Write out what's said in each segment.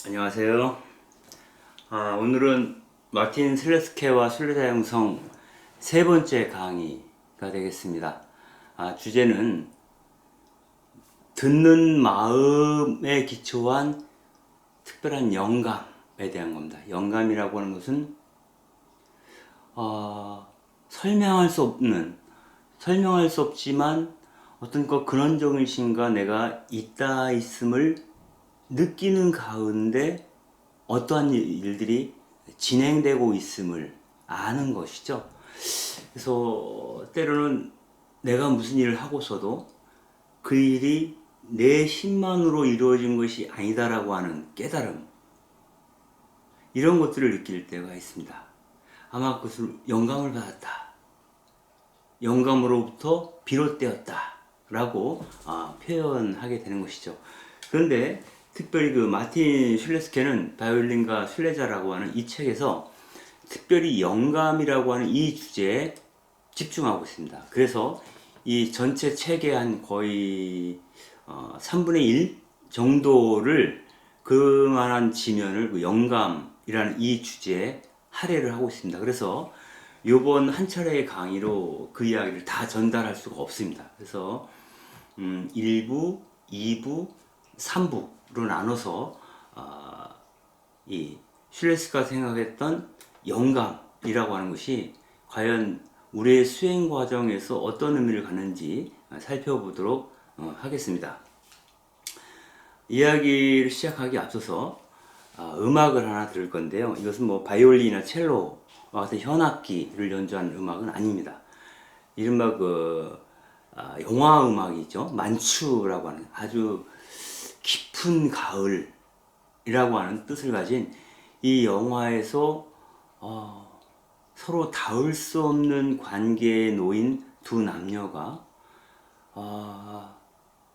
안녕하세요. 오늘은 마틴 슬레스케와 순례자 형성 세 번째 강의가 되겠습니다. 주제는 듣는 마음에 기초한 특별한 영감에 대한 겁니다. 영감이라고 하는 것은 설명할 수 없지만 어떤 근원적인 신과 내가 있다 있음을 느끼는 가운데 어떠한 일들이 진행되고 있음을 아는 것이죠. 그래서 때로는 내가 무슨 일을 하고서도 그 일이 내 힘만으로 이루어진 것이 아니다라고 하는 깨달음, 이런 것들을 느낄 때가 있습니다. 아마 그것을 영감을 받았다, 영감으로부터 비롯되었다 라고 표현하게 되는 것이죠. 그런데 특별히 마틴 슐레스케는 바이올린과 순례자라고 하는 이 책에서 특별히 영감이라고 하는 이 주제에 집중하고 있습니다. 그래서 이 전체 책의 한 거의 3분의 1 정도를 그만한 지면을 영감이라는 이 주제에 할애를 하고 있습니다. 그래서 이번 한 차례의 강의로 그 이야기를 다 전달할 수가 없습니다. 그래서 1부, 2부, 3부로 나눠서 이 슐레스가 생각했던 영감이라고 하는 것이 과연 우리의 수행 과정에서 어떤 의미를 갖는지 살펴보도록 하겠습니다. 이야기를 시작하기 앞서서 음악을 하나 들을 건데요. 이것은 바이올린이나 첼로와 같은 현악기를 연주하는 음악은 아닙니다. 이른바 영화 음악이죠. 만추라고 하는 아주 깊은 가을이라고 하는 뜻을 가진 이 영화에서 서로 닿을 수 없는 관계에 놓인 두 남녀가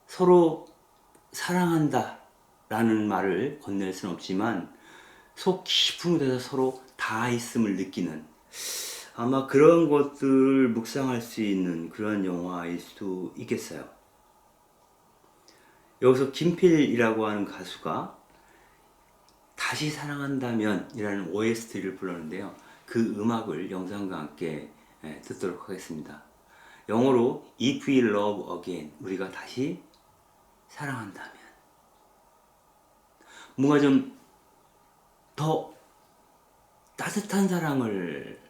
서로 사랑한다 라는 말을 건넬 수는 없지만 속 깊은 곳에서 서로 닿아 있음을 느끼는, 아마 그런 것들을 묵상할 수 있는 그런 영화일 수도 있겠어요. 여기서 김필이라고 하는 가수가 다시 사랑한다면 이라는 OST를 불렀는데요. 그 음악을 영상과 함께 듣도록 하겠습니다. 영어로 If we love again, 우리가 다시 사랑한다면. 뭔가 좀 더 따뜻한 사랑을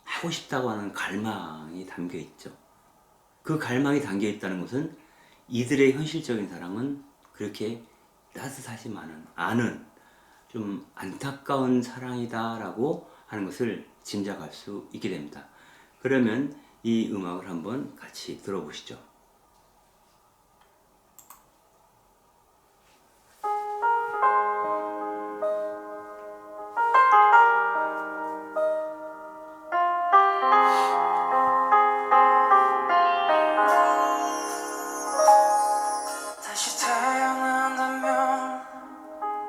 하고 싶다고 하는 갈망이 담겨 있죠. 그 갈망이 담겨 있다는 것은 이들의 현실적인 사랑은 그렇게 따뜻하지만은 않은 좀 안타까운 사랑이다라고 하는 것을 짐작할 수 있게 됩니다. 그러면 이 음악을 한번 같이 들어보시죠. 다시 태어난다면,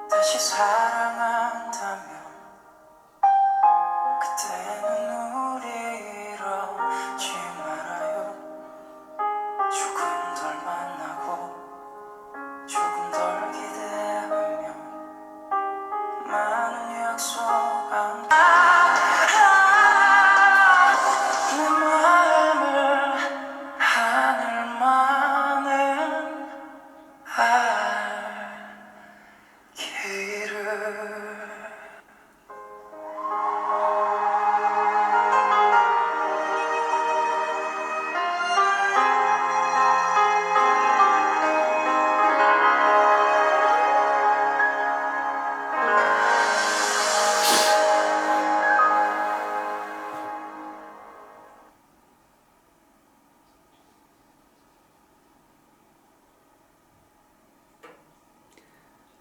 다시 사랑한다면, 그때는 우리 이러지 말아요. 조금 덜 만나고 조금 덜 기대하며 많은 약속 안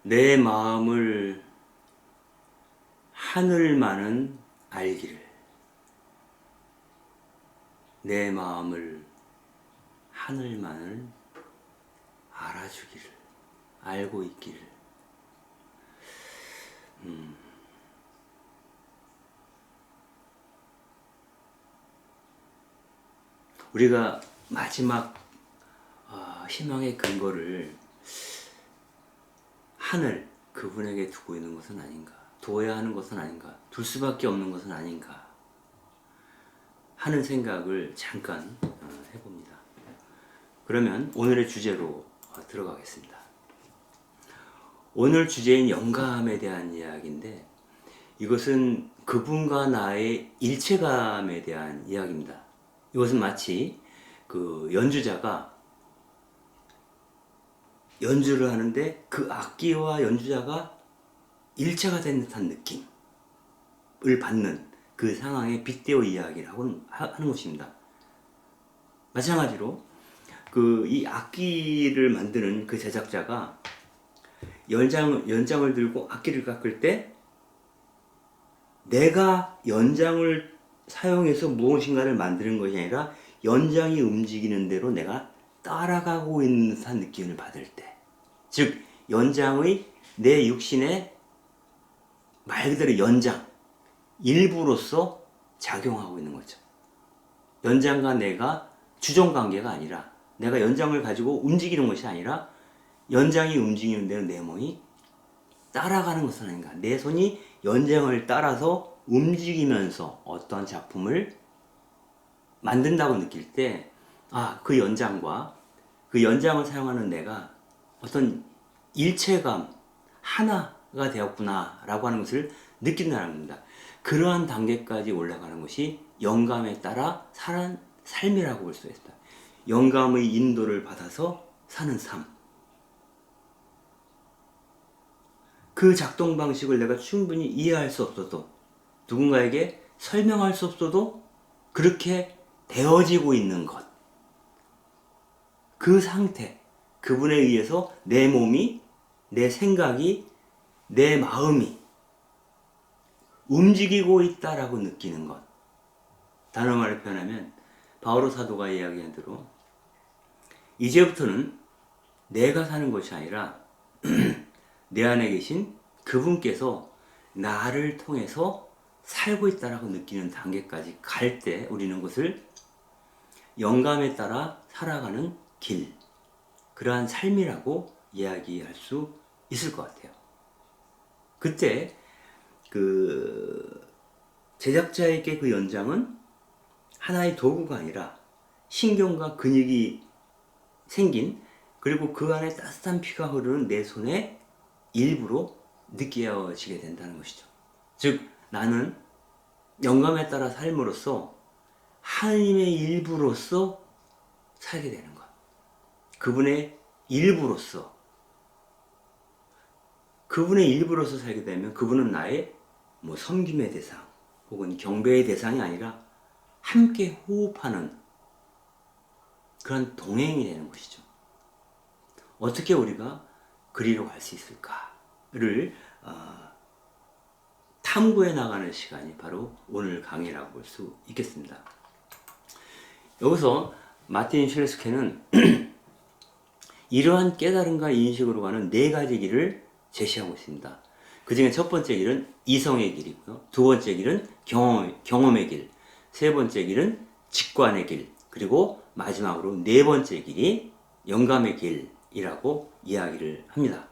내 마음을 하늘만은 알기를. 내 마음을 하늘만은 알기를, 내 마음을 하늘만을 알아주기를, 알고 있기를. 우리가 마지막 희망의 근거를 하늘, 그분에게 두고 있는 것은 아닌가, 둬야 하는 것은 아닌가, 둘 수밖에 없는 것은 아닌가 하는 생각을 잠깐 해봅니다. 그러면 오늘의 주제로 들어가겠습니다. 오늘 주제인 영감에 대한 이야기인데, 이것은 그분과 나의 일체감에 대한 이야기입니다. 이것은 마치 그 연주자가 연주를 하는데 그 악기와 연주자가 일체가 된 듯한 느낌을 받는 그 상황에 빗대어 이야기를 하는 것입니다. 마찬가지로 이 악기를 만드는 그 제작자가 연장을 들고 악기를 깎을 때 내가 연장을 사용해서 무엇인가를 만드는 것이 아니라 연장이 움직이는 대로 내가 따라가고 있는 듯한 느낌을 받을 때, 즉 연장의 내 육신의 말 그대로 연장, 일부로서 작용하고 있는 거죠. 연장과 내가 주종관계가 아니라, 내가 연장을 가지고 움직이는 것이 아니라 연장이 움직이는 대로 내 몸이 따라가는 것은 아닌가. 내 손이 연장을 따라서 움직이면서 어떤 작품을 만든다고 느낄 때, 그 연장과 그 연장을 사용하는 내가 어떤 일체감, 하나가 되었구나 라고 하는 것을 느낀다는 겁니다. 그러한 단계까지 올라가는 것이 영감에 따라 사는 삶이라고 볼 수 있습니다. 영감의 인도를 받아서 사는 삶. 그 작동 방식을 내가 충분히 이해할 수 없어도, 누군가에게 설명할 수 없어도 그렇게 되어지고 있는 것. 그 상태, 그분에 의해서 내 몸이, 내 생각이, 내 마음이 움직이고 있다라고 느끼는 것. 다른 말로 표현하면 바오로 사도가 이야기한 대로 이제부터는 내가 사는 것이 아니라 내 안에 계신 그분께서 나를 통해서 살고 있다라고 느끼는 단계까지 갈 때 우리는 그것을 영감에 따라 살아가는 길, 그러한 삶이라고 이야기할 수 있을 것 같아요. 그때 그 제작자에게 그 연장은 하나의 도구가 아니라 신경과 근육이 생긴, 그리고 그 안에 따뜻한 피가 흐르는 내 손의 일부로 느껴지게 된다는 것이죠. 즉 나는 영감에 따라 삶으로써 하나님의 일부로서 살게 되는 것. 그분의 일부로서 살게 되면 그분은 나의 섬김의 대상 혹은 경배의 대상이 아니라 함께 호흡하는 그런 동행이 되는 것이죠. 어떻게 우리가 그리로 갈 수 있을까를 탐구해 나가는 시간이 바로 오늘 강의라고 볼 수 있겠습니다. 여기서 마틴 슐레스케는 이러한 깨달음과 인식으로 가는 4가지 길을 제시하고 있습니다. 그 중에 첫 번째 길은 이성의 길이고요. 두 번째 길은 경험의 길. 세 번째 길은 직관의 길. 그리고 마지막으로 4번째 길이 영감의 길이라고 이야기를 합니다.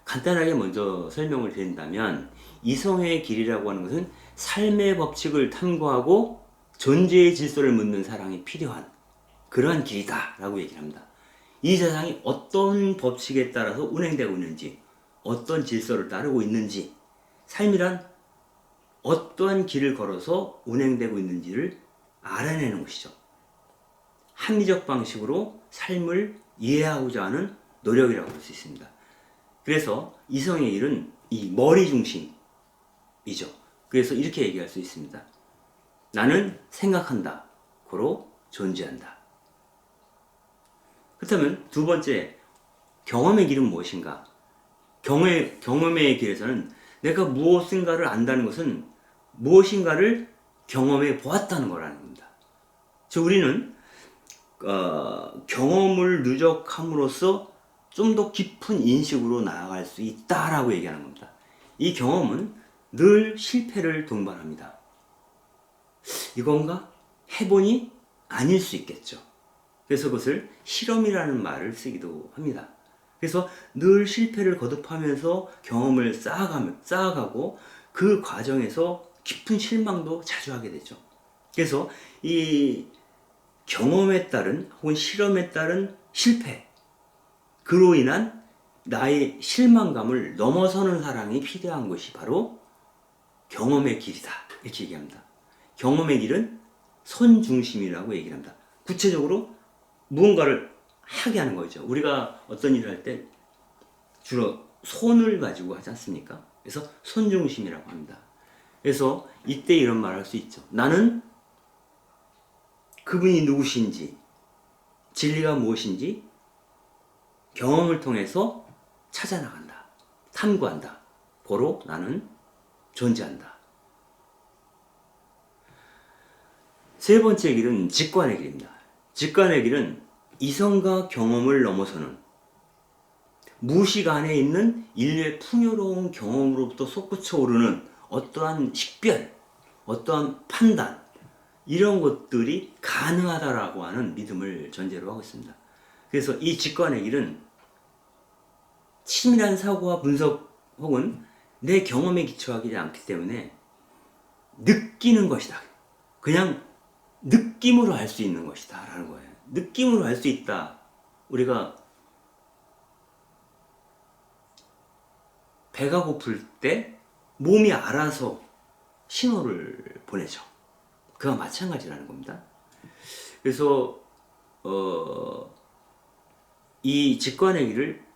간단하게 먼저 설명을 드린다면 이성의 길이라고 하는 것은 삶의 법칙을 탐구하고 존재의 질서를 묻는 사랑이 필요한 그러한 길이다 라고 얘기를 합니다. 이 세상이 어떤 법칙에 따라서 운행되고 있는지, 어떤 질서를 따르고 있는지, 삶이란 어떠한 길을 걸어서 운행되고 있는지를 알아내는 것이죠. 합리적 방식으로 삶을 이해하고자 하는 노력이라고 볼 수 있습니다. 그래서 이성의 길은 이 머리 중심이죠. 그래서 이렇게 얘기할 수 있습니다. 나는 생각한다. 고로 존재한다. 그렇다면 두 번째, 경험의 길은 무엇인가? 경험의 길에서는 내가 무엇인가를 안다는 것은 무엇인가를 경험해 보았다는 거라는 겁니다. 즉 우리는 경험을 누적함으로써 좀 더 깊은 인식으로 나아갈 수 있다라고 얘기하는 겁니다. 이 경험은 늘 실패를 동반합니다. 이건가? 해보니 아닐 수 있겠죠. 그래서 그것을 실험이라는 말을 쓰기도 합니다. 그래서 늘 실패를 거듭하면서 경험을 쌓아가고 그 과정에서 깊은 실망도 자주 하게 되죠. 그래서 이 경험에 따른 혹은 실험에 따른 실패, 그로 인한 나의 실망감을 넘어서는 사랑이 필요한 것이 바로 경험의 길이다. 이렇게 얘기합니다. 경험의 길은 선중심이라고 얘기를 합니다. 구체적으로 무언가를 하게 하는 거죠. 우리가 어떤 일을 할 때 주로 손을 가지고 하지 않습니까? 그래서 손중심이라고 합니다. 그래서 이때 이런 말을 할 수 있죠. 나는 그분이 누구신지, 진리가 무엇인지 경험을 통해서 찾아나간다. 탐구한다. 고로 나는 존재한다. 세 번째 길은 직관의 길입니다. 직관의 길은 이성과 경험을 넘어서는 무의식 안에 있는 인류의 풍요로운 경험으로부터 솟구쳐 오르는 어떠한 식별, 어떠한 판단, 이런 것들이 가능하다라고 하는 믿음을 전제로 하고 있습니다. 그래서 이 직관의 길은 치밀한 사고와 분석 혹은 내 경험에 기초하지 않기 때문에 느끼는 것이다. 그냥 느낌으로 알 수 있는 것이다 라는 거예요. 느낌으로 알 수 있다. 우리가 배가 고플 때 몸이 알아서 신호를 보내죠. 그와 마찬가지라는 겁니다. 그래서 이 직관의 길을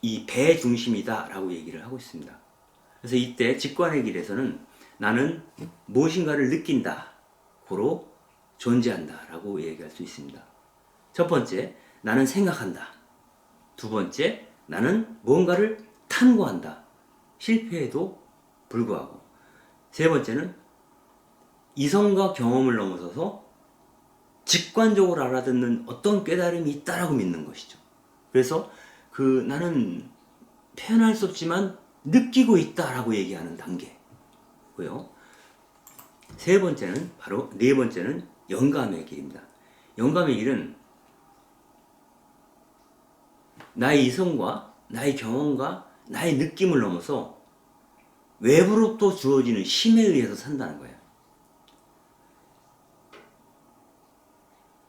이 배 중심이다 라고 얘기를 하고 있습니다. 그래서 이때 직관의 길에서는 나는 무엇인가를 느낀다, 고로 존재한다 라고 얘기할 수 있습니다. 첫 번째, 나는 생각한다. 두 번째, 나는 무언가를 탐구한다. 실패에도 불구하고. 세 번째는 이성과 경험을 넘어서서 직관적으로 알아듣는 어떤 깨달음이 있다라고 믿는 것이죠. 그래서 나는 표현할 수 없지만 느끼고 있다라고 얘기하는 단계고요. 네 번째는 영감의 길입니다. 영감의 길은 나의 이성과 나의 경험과 나의 느낌을 넘어서 외부로부터 주어지는 힘에 의해서 산다는 거예요.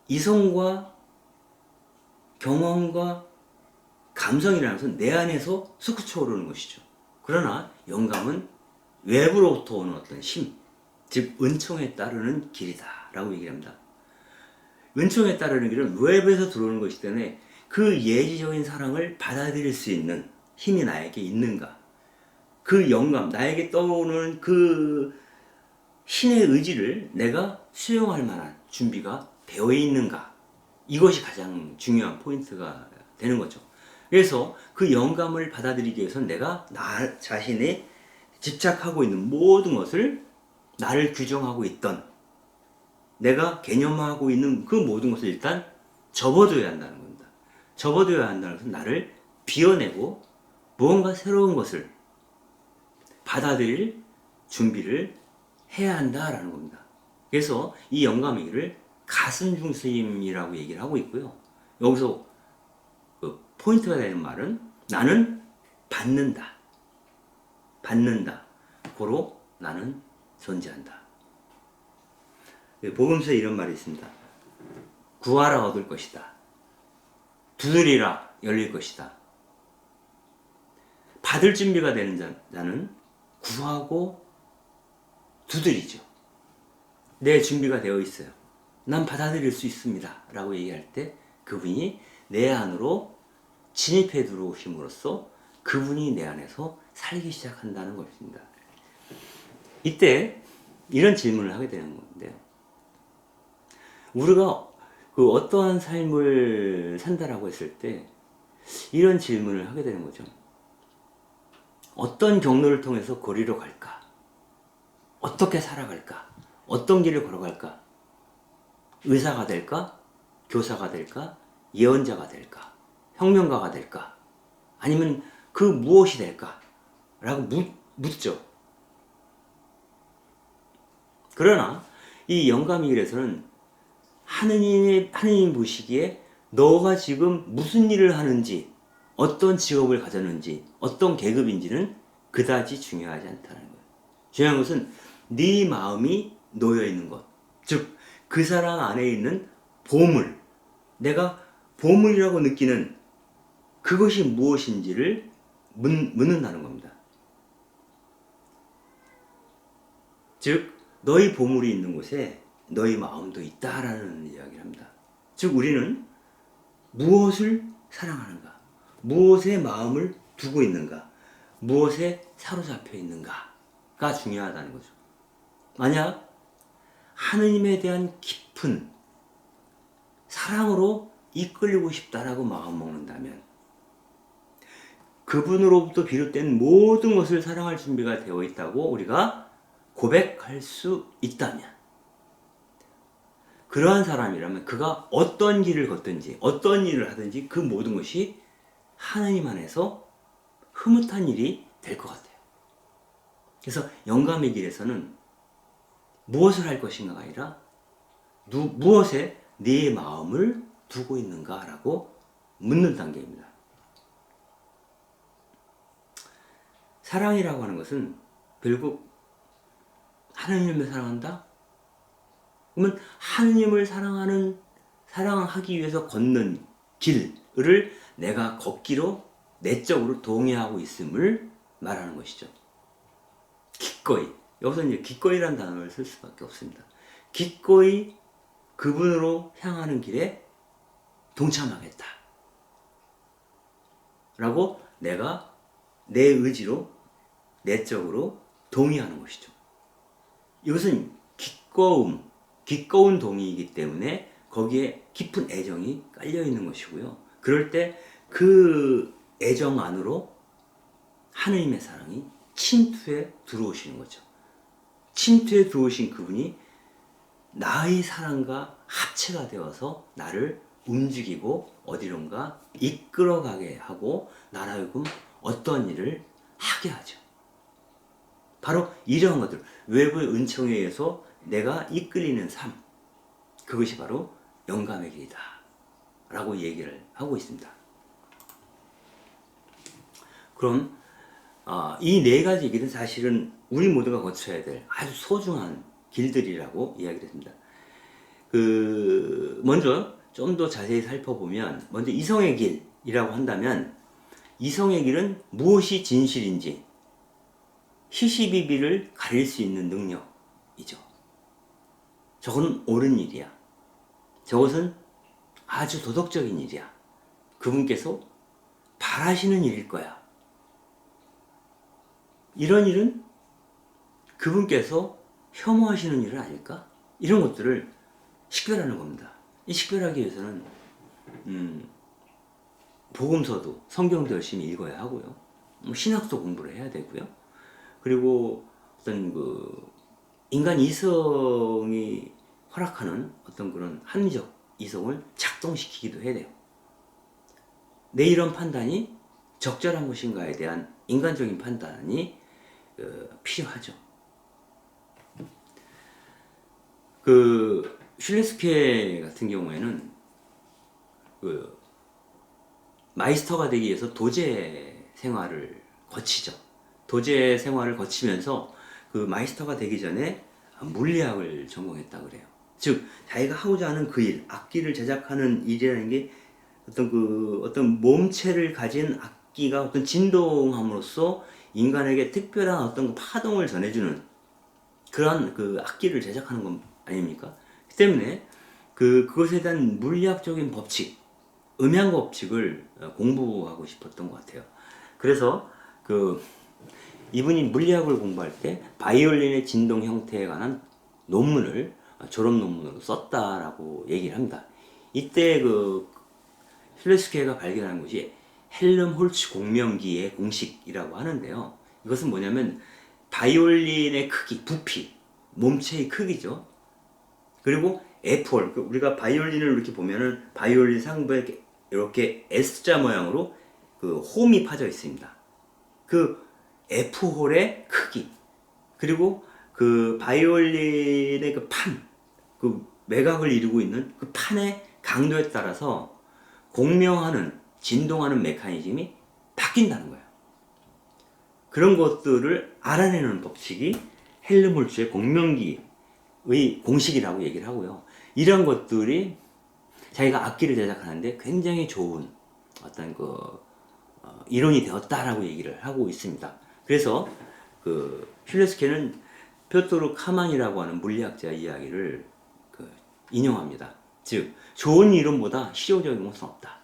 이성과 경험과 감성이라는 것은 내 안에서 솟구쳐 오르는 것이죠. 그러나 영감은 외부로부터 오는 어떤 힘, 즉 은총에 따르는 길이다 라고 얘기를 합니다. 은총에 따르는 길은 외부에서 들어오는 것이기 때문에 그 예지적인 사랑을 받아들일 수 있는 힘이 나에게 있는가, 그 영감, 나에게 떠오르는 그 신의 의지를 내가 수용할 만한 준비가 되어 있는가, 이것이 가장 중요한 포인트가 되는 거죠. 그래서 그 영감을 받아들이기 위해서는 내가 나 자신에 집착하고 있는 모든 것을, 나를 규정하고 있던, 내가 개념화하고 있는 그 모든 것을 일단 접어둬야 한다는 겁니다. 접어둬야 한다는 것은 나를 비워내고 무언가 새로운 것을 받아들일 준비를 해야 한다라는 겁니다. 그래서 이 영감의 길을 가슴 중심이라고 얘기를 하고 있고요. 여기서 그 포인트가 되는 말은 나는 받는다. 고로 나는 존재한다. 복음서에 이런 말이 있습니다. 구하라 얻을 것이다. 두드리라 열릴 것이다. 받을 준비가 되는 자는 구하고 두드리죠. 내 준비가 되어 있어요. 난 받아들일 수 있습니다 라고 얘기할 때 그분이 내 안으로 진입해 들어오심으로써 그분이 내 안에서 살기 시작한다는 것입니다. 이때 이런 질문을 하게 되는 건데요. 우리가 그 어떠한 삶을 산다라고 했을 때 이런 질문을 하게 되는 거죠. 어떤 경로를 통해서 거리로 갈까? 어떻게 살아갈까? 어떤 길을 걸어갈까? 의사가 될까? 교사가 될까? 예언자가 될까? 혁명가가 될까? 아니면 그 무엇이 될까? 라고 묻죠. 그러나 이 영감의 길에서는 하느님 보시기에 너가 지금 무슨 일을 하는지 어떤 직업을 가졌는지, 어떤 계급인지는 그다지 중요하지 않다는 거예요. 중요한 것은 네 마음이 놓여 있는 것, 즉 그 사람 안에 있는 보물, 내가 보물이라고 느끼는 그것이 무엇인지를 묻는다는 겁니다. 즉 너희 보물이 있는 곳에 너희 마음도 있다라는 이야기를 합니다. 즉 우리는 무엇을 사랑하는가, 무엇에 마음을 두고 있는가, 무엇에 사로잡혀 있는가가 중요하다는 거죠. 만약 하느님에 대한 깊은 사랑으로 이끌리고 싶다라고 마음먹는다면, 그분으로부터 비롯된 모든 것을 사랑할 준비가 되어 있다고 우리가 고백할 수 있다면, 그러한 사람이라면 그가 어떤 길을 걷든지 어떤 일을 하든지 그 모든 것이 하느님 안에서 흐뭇한 일이 될 것 같아요. 그래서 영감의 길에서는 무엇을 할 것인가가 아니라 무엇에 네 마음을 두고 있는가라고 묻는 단계입니다. 사랑이라고 하는 것은 결국 하느님을 사랑한다? 그러면 하느님을 사랑하기 위해서 걷는 길을 내가 걷기로 내적으로 동의하고 있음을 말하는 것이죠. 기꺼이, 여기서 이제 기꺼이라는 단어를 쓸 수밖에 없습니다. 기꺼이 그분으로 향하는 길에 동참하겠다 라고 내가 내 의지로 내적으로 동의하는 것이죠. 이것은 기꺼운 동의이기 때문에 거기에 깊은 애정이 깔려 있는 것이고요. 그럴 때 그 애정 안으로 하느님의 사랑이 침투해 들어오시는 거죠. 침투해 들어오신 그분이 나의 사랑과 합체가 되어서 나를 움직이고 어디론가 이끌어가게 하고 나라하여금 어떤 일을 하게 하죠. 바로 이러한 것들, 외부의 은총에 의해서 내가 이끌리는 삶, 그것이 바로 영감의 길이다 라고 얘기를 하고 있습니다. 그럼 이 네 가지 길은 사실은 우리 모두가 거쳐야 될 아주 소중한 길들이라고 이야기를 했습니다. 먼저 좀 더 자세히 살펴보면, 먼저 이성의 길이라고 한다면, 이성의 길은 무엇이 진실인지 시시비비를 가릴 수 있는 능력이죠. 저건 옳은 일이야, 저것은 아주 도덕적인 일이야, 그분께서 바라시는 일일 거야, 이런 일은 그분께서 혐오하시는 일은 아닐까? 이런 것들을 식별하는 겁니다. 이 식별하기 위해서는 복음서도, 성경도 열심히 읽어야 하고요, 신학도 공부를 해야 되고요, 그리고 어떤 인간 이성이 허락하는 어떤 그런 합리적 이성을 작동시키기도 해야 돼요. 내 이런 판단이 적절한 것인가에 대한 인간적인 판단이 필요하죠. 슐레스케 같은 경우에는 마이스터가 되기 위해서 도제 생활을 거치죠. 도제 생활을 거치면서 마이스터가 되기 전에 물리학을 전공했다 그래요. 즉 자기가 하고자 하는 그 일, 악기를 제작하는 일이라는 게 어떤 몸체를 가진 악기가 어떤 진동함으로써 인간에게 특별한 어떤 파동을 전해주는 그런 악기를 제작하는 건 아닙니까? 그 때문에 그것에 대한 물리학적인 법칙, 음향 법칙을 공부하고 싶었던 것 같아요. 그래서 이분이 물리학을 공부할 때 바이올린의 진동 형태에 관한 논문을 졸업 논문으로 썼다라고 얘기를 합니다. 이때 슐레스케가 발견한 것이 헬름홀츠 공명기의 공식이라고 하는데요. 이것은 뭐냐면 바이올린의 크기, 부피, 몸체의 크기죠. 그리고 F홀, 우리가 바이올린을 이렇게 보면은 바이올린 상부에 이렇게 S자 모양으로 홈이 파져 있습니다. F홀의 크기, 그리고 바이올린의 판, 매각을 이루고 있는 판의 강도에 따라서 공명하는 진동하는 메커니즘이 바뀐다는 거예요. 그런 것들을 알아내는 법칙이 헬름홀츠의 공명기의 공식이라고 얘기를 하고요. 이런 것들이 자기가 악기를 제작하는데 굉장히 좋은 어떤 이론이 되었다라고 얘기를 하고 있습니다. 그래서 슐레스케는 표토르 카만이라고 하는 물리학자 이야기를 인용합니다. 즉 좋은 이론보다 실용적인 것은 없다.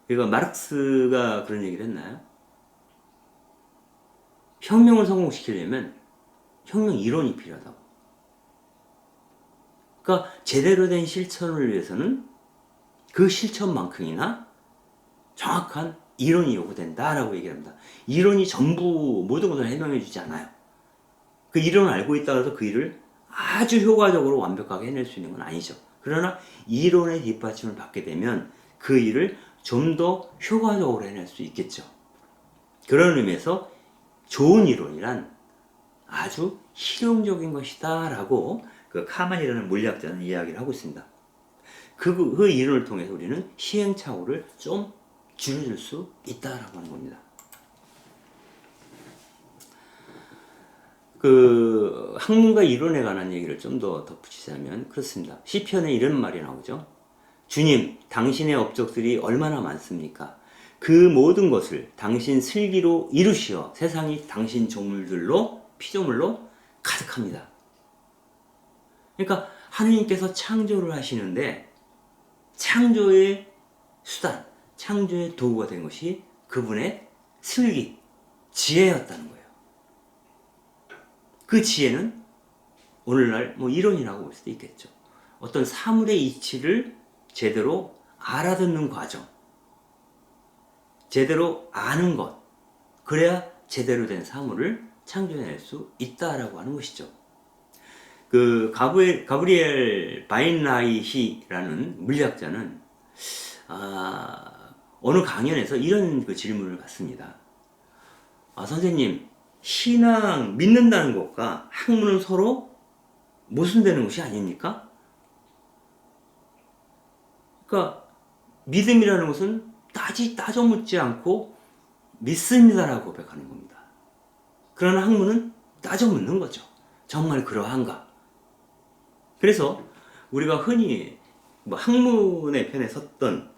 그러니까 마르크스가 그런 얘기를 했나요? 혁명을 성공시키려면 혁명 이론이 필요하다고. 그러니까 제대로 된 실천을 위해서는 그 실천만큼이나 정확한 이론이 요구된다라고 얘기합니다. 이론이 전부 모든 것을 해명해 주지 않아요. 그 이론을 알고 있다고 해서 그 일을 아주 효과적으로 완벽하게 해낼 수 있는 건 아니죠. 그러나 이론의 뒷받침을 받게 되면 그 일을 좀 더 효과적으로 해낼 수 있겠죠. 그런 의미에서 좋은 이론이란 아주 실용적인 것이다 라고 카만이라는 물리학자는 이야기를 하고 있습니다. 그 이론을 통해서 우리는 시행착오를 좀 줄여줄 수 있다라고 하는 겁니다. 학문과 이론에 관한 얘기를 좀 더 덧붙이자면 그렇습니다. 시편에 이런 말이 나오죠. 주님, 당신의 업적들이 얼마나 많습니까? 그 모든 것을 당신 슬기로 이루시어 세상이 당신 피조물로 가득합니다. 그러니까 하느님께서 창조를 하시는데 창조의 수단, 창조의 도구가 된 것이 그분의 슬기, 지혜였다는 거예요. 그 지혜는 오늘날 이론이라고 볼 수도 있겠죠. 어떤 사물의 이치를 제대로 알아듣는 과정, 제대로 아는 것, 그래야 제대로 된 사물을 창조해낼 수 있다라고 하는 것이죠. 가브리엘 바인라이히라는 물리학자는 어느 강연에서 이런 질문을 받습니다. 선생님, 신앙 믿는다는 것과 학문은 서로 모순되는 것이 아닙니까? 그러니까 믿음이라는 것은 따져 묻지 않고 믿습니다라고 고백하는 겁니다. 그러나 학문은 따져 묻는 거죠. 정말 그러한가? 그래서 우리가 흔히 학문의 편에 섰던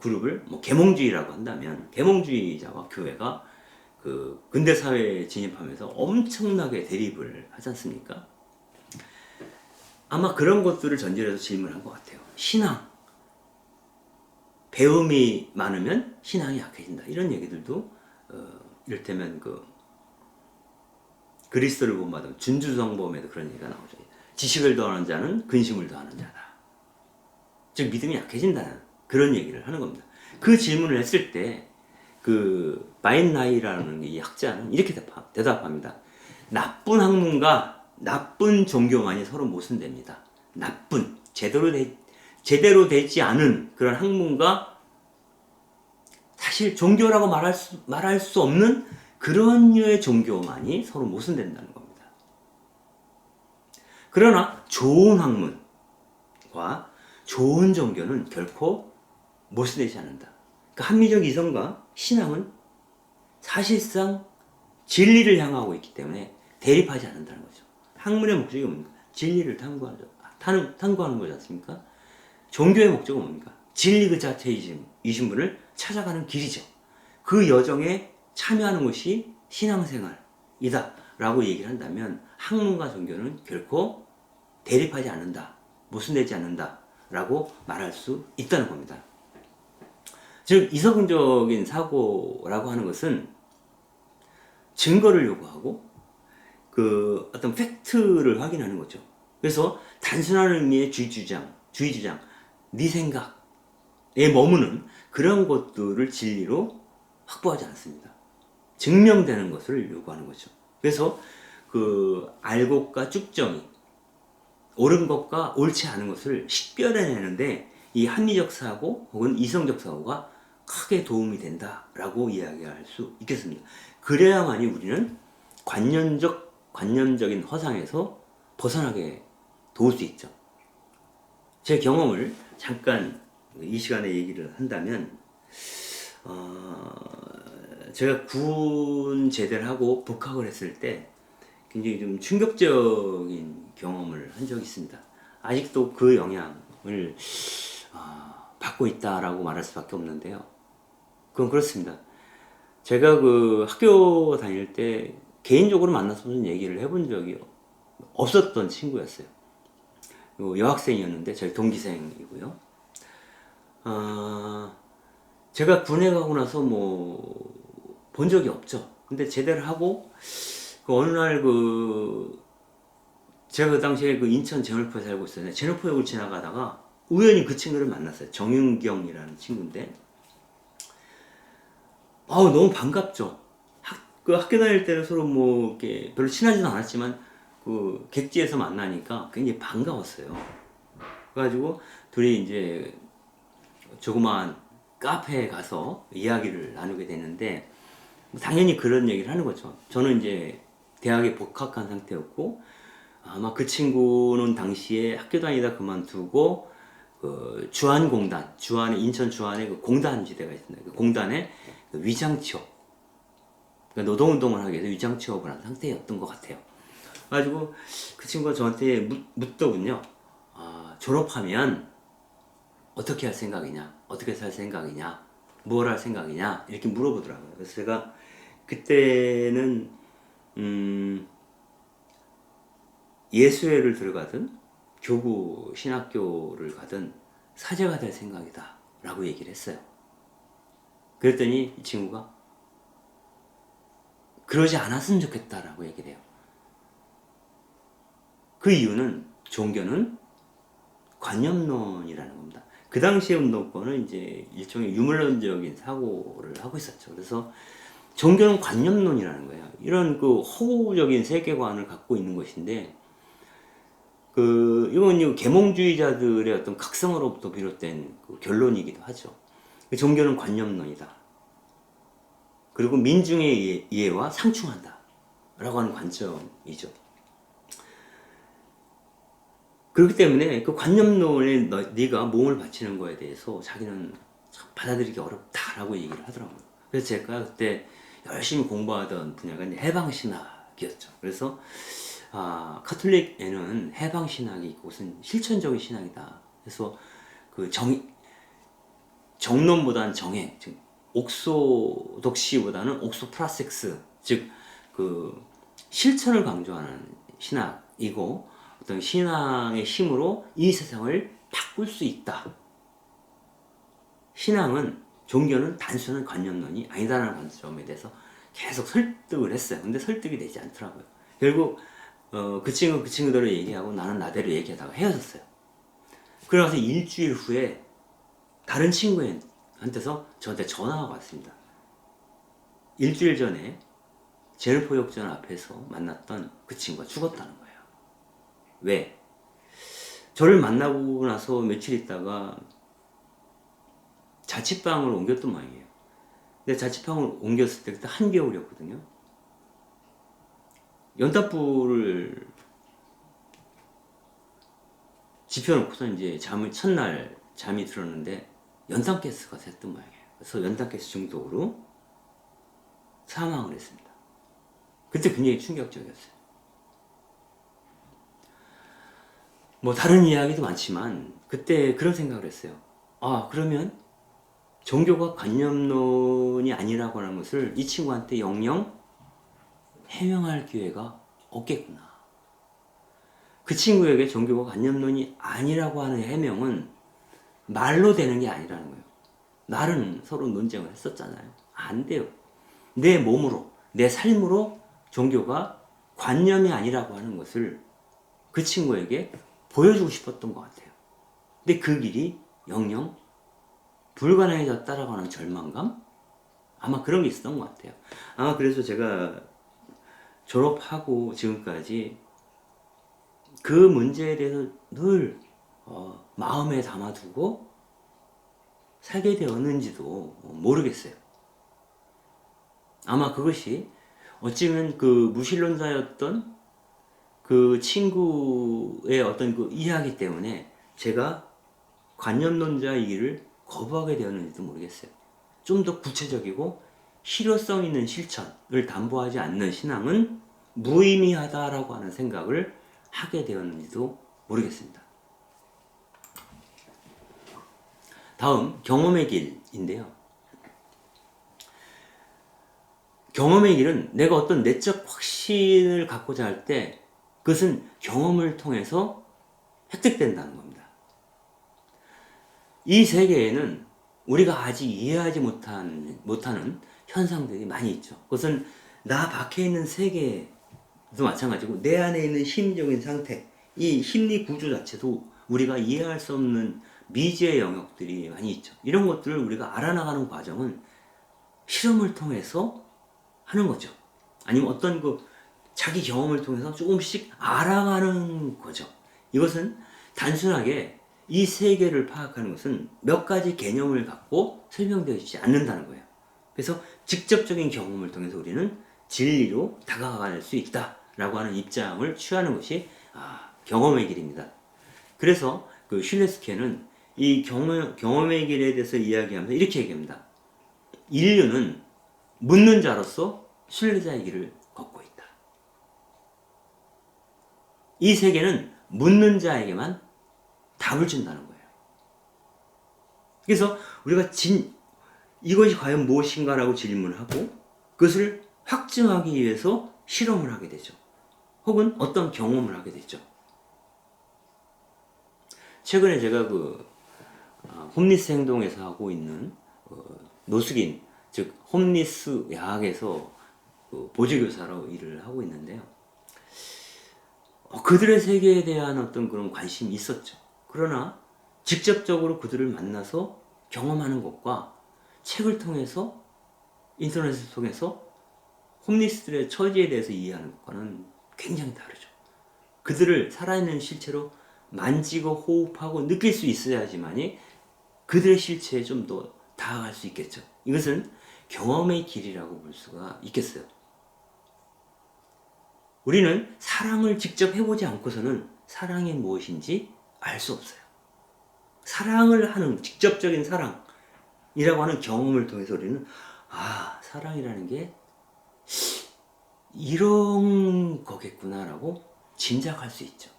그룹을 계몽주의라고 한다면 계몽주의자와 교회가 근대 사회에 진입하면서 엄청나게 대립을 하지 않습니까? 아마 그런 것들을 전제로 해서 질문한 것 같아요. 신앙, 배움이 많으면 신앙이 약해진다. 이런 얘기들도 이를테면 그리스도를 본받은 준주성범에도 그런 얘기가 나오죠. 지식을 더하는 자는 근심을 더하는 자다. 즉 믿음이 약해진다는 그런 얘기를 하는 겁니다. 그 질문을 했을 때 바인라이라는 이 학자는 이렇게 대답합니다. 나쁜 학문과 나쁜 종교만이 서로 모순됩니다. 나쁜 제대로 되지 않은 그런 학문과 사실 종교라고 말할 수 없는 그런 류의 종교만이 서로 모순된다는 겁니다. 그러나 좋은 학문과 좋은 종교는 결코 모순되지 않는다. 그러니까 합리적 이성과 신앙은 사실상 진리를 향하고 있기 때문에 대립하지 않는다는 거죠. 학문의 목적이 뭡니까? 진리를 탐구하는 거지 않습니까? 종교의 목적은 뭡니까? 진리 그 자체이신 분을 찾아가는 길이죠. 그 여정에 참여하는 것이 신앙생활이다 라고 얘기를 한다면 학문과 종교는 결코 대립하지 않는다, 모순되지 않는다 라고 말할 수 있다는 겁니다. 즉 이성적인 사고라고 하는 것은 증거를 요구하고 어떤 팩트를 확인하는 거죠. 그래서 단순한 의미의 주의 주장, 네 생각에 머무는 그런 것들을 진리로 확보하지 않습니다. 증명되는 것을 요구하는 거죠. 그래서 알곡과 쭉정이, 옳은 것과 옳지 않은 것을 식별해내는데 이 합리적 사고 혹은 이성적 사고가 크게 도움이 된다라고 이야기할 수 있겠습니다. 그래야만이 우리는 관념적인 허상에서 벗어나게 도울 수 있죠. 제 경험을 잠깐 이 시간에 얘기를 한다면 제가 군 제대를 하고 복학을 했을 때 굉장히 좀 충격적인 경험을 한 적이 있습니다. 아직도 그 영향을 받고 있다라고 말할 수밖에 없는데요. 그건 그렇습니다. 제가 그 학교 다닐 때 개인적으로 만나서 무슨 얘기를 해본 적이 없었던 친구였어요. 여학생이었는데 저희 동기생이고요. 제가 군에 가고 나서 뭐 본 적이 없죠. 근데 제대를 하고 그 어느 날 제가 그 당시에 그 인천 제물포에 살고 있었는데 제물포역을 지나가다가 우연히 그 친구를 만났어요. 정윤경이라는 친구인데 너무 반갑죠. 그 학교 다닐 때는 서로 뭐 이렇게 별로 친하지도 않았지만 그 객지에서 만나니까 굉장히 반가웠어요. 그래가지고 둘이 이제 조그마한 카페에 가서 이야기를 나누게 됐는데 당연히 그런 얘기를 하는 거죠. 저는 이제 대학에 복학한 상태였고 아마 그 친구는 당시에 학교 다니다 그만두고 그 주한공단, 인천 주한에 그 공단지대가 있습니다. 그 공단에 그 위장 취업, 그러니까 노동운동을 하기 위해서 위장 취업을 한 상태였던 것 같아요. 그래가지고 그 친구가 저한테 묻더군요. 졸업하면 어떻게 할 생각이냐, 어떻게 살 생각이냐, 뭘 할 생각이냐 이렇게 물어보더라고요. 그래서 제가 그때는 예수회를 들어가든 교구 신학교를 가든 사제가 될 생각이다 라고 얘기를 했어요. 그랬더니 이 친구가 그러지 않았으면 좋겠다라고 얘기를 해요. 그 이유는 종교는 관념론이라는 겁니다. 그 당시의 운동권은 이제 일종의 유물론적인 사고를 하고 있었죠. 그래서 종교는 관념론이라는 거예요. 이런 그 허구적인 세계관을 갖고 있는 것인데, 이건 계몽주의자들의 어떤 각성으로부터 비롯된 그 결론이기도 하죠. 종교는 관념론이다. 그리고 민중의 이해와 상충한다. 라고 하는 관점이죠. 그렇기 때문에 그 관념론에 네가 몸을 바치는 거에 대해서 자기는 참 받아들이기 어렵다라고 얘기를 하더라고요. 그래서 제가 그때 열심히 공부하던 분야가 해방신학이었죠. 그래서 카톨릭에는 해방신학이 있고 무슨 실천적인 신학이다. 그래서 그 정론보다는 정해, 즉 옥소독시보다는 옥소프라섹스, 즉 그 실천을 강조하는 신학이고 어떤 신앙의 힘으로 이 세상을 바꿀 수 있다. 신앙은, 종교는 단순한 관념론이 아니다라는 관점에 대해서 계속 설득을 했어요. 근데 설득이 되지 않더라고요. 결국 그 친구대로 얘기하고 나는 나대로 얘기하다가 헤어졌어요. 그러고서 일주일 후에 다른 친구한테서 저한테 전화가 왔습니다. 일주일 전에 제일포역전 앞에서 만났던 그 친구가 죽었다는 거예요. 왜? 저를 만나고 나서 며칠 있다가 자취방을 옮겼단 말이에요. 근데 자취방을 옮겼을 때 그때 한겨울이었거든요. 연탄불을 지펴놓고서 이제 첫날 잠이 들었는데 연탄가스가 샜단 말이에요. 그래서 연탄가스 중독으로 사망을 했습니다. 그때 굉장히 충격적이었어요. 뭐 다른 이야기도 많지만 그때 그런 생각을 했어요. 그러면 종교가 관념론이 아니라고 하는 것을 이 친구한테 영영 해명할 기회가 없겠구나. 그 친구에게 종교가 관념론이 아니라고 하는 해명은 말로 되는 게 아니라는 거예요. 날은 서로 논쟁을 했었잖아요. 안 돼요. 내 몸으로, 내 삶으로 종교가 관념이 아니라고 하는 것을 그 친구에게 보여주고 싶었던 것 같아요. 근데 그 길이 영영 불가능해졌다라고 하는 절망감? 아마 그런 게 있었던 것 같아요. 아마 그래서 제가 졸업하고 지금까지 그 문제에 대해서 늘 마음에 담아두고 살게 되었는지도 모르겠어요. 아마 그것이 어찌면 그 무신론자였던 그 친구의 어떤 그 이야기 때문에 제가 관념론자이기를 거부하게 되었는지도 모르겠어요. 좀 더 구체적이고 실효성 있는 실천을 담보하지 않는 신앙은 무의미하다라고 하는 생각을 하게 되었는지도 모르겠습니다. 다음, 경험의 길인데요. 경험의 길은 내가 어떤 내적 확신을 갖고자 할 때 그것은 경험을 통해서 획득된다는 겁니다. 이 세계에는 우리가 아직 이해하지 못하는 현상들이 많이 있죠. 그것은 나 밖에 있는 세계도 마찬가지고 내 안에 있는 심리적인 상태, 이 심리 구조 자체도 우리가 이해할 수 없는 미지의 영역들이 많이 있죠. 이런 것들을 우리가 알아나가는 과정은 실험을 통해서 하는 거죠. 아니면 어떤 자기 경험을 통해서 조금씩 알아가는 거죠. 이것은 단순하게 이 세계를 파악하는 것은 몇 가지 개념을 갖고 설명되어 있지 않는다는 거예요. 그래서 직접적인 경험을 통해서 우리는 진리로 다가갈 수 있다라고 하는 입장을 취하는 것이 경험의 길입니다. 그래서 슐레스케는 이 경험의 길에 대해서 이야기하면서 이렇게 얘기합니다. 인류는 묻는 자로서 순례자의 길을 걷고 있다. 이 세계는 묻는 자에게만 답을 준다는 거예요. 그래서 우리가 이것이 과연 무엇인가라고 질문을 하고 그것을 확증하기 위해서 실험을 하게 되죠. 혹은 어떤 경험을 하게 되죠. 최근에 제가 홈리스 행동에서 하고 있는 노숙인, 즉 홈리스 야학에서 보조교사로 일을 하고 있는데요. 그들의 세계에 대한 어떤 그런 관심이 있었죠. 그러나 직접적으로 그들을 만나서 경험하는 것과 책을 통해서 인터넷을 통해서 홈리스들의 처지에 대해서 이해하는 것과는 굉장히 다르죠. 그들을 살아있는 실체로 만지고 호흡하고 느낄 수 있어야지만이 그들의 실체에 좀 더 다가갈 수 있겠죠. 이것은 경험의 길이라고 볼 수가 있겠어요. 우리는 사랑을 직접 해보지 않고서는 사랑이 무엇인지 알 수 없어요. 사랑을 하는 직접적인 사랑이라고 하는 경험을 통해서 우리는 사랑이라는 게 이런 거겠구나라고 짐작할 수 있죠.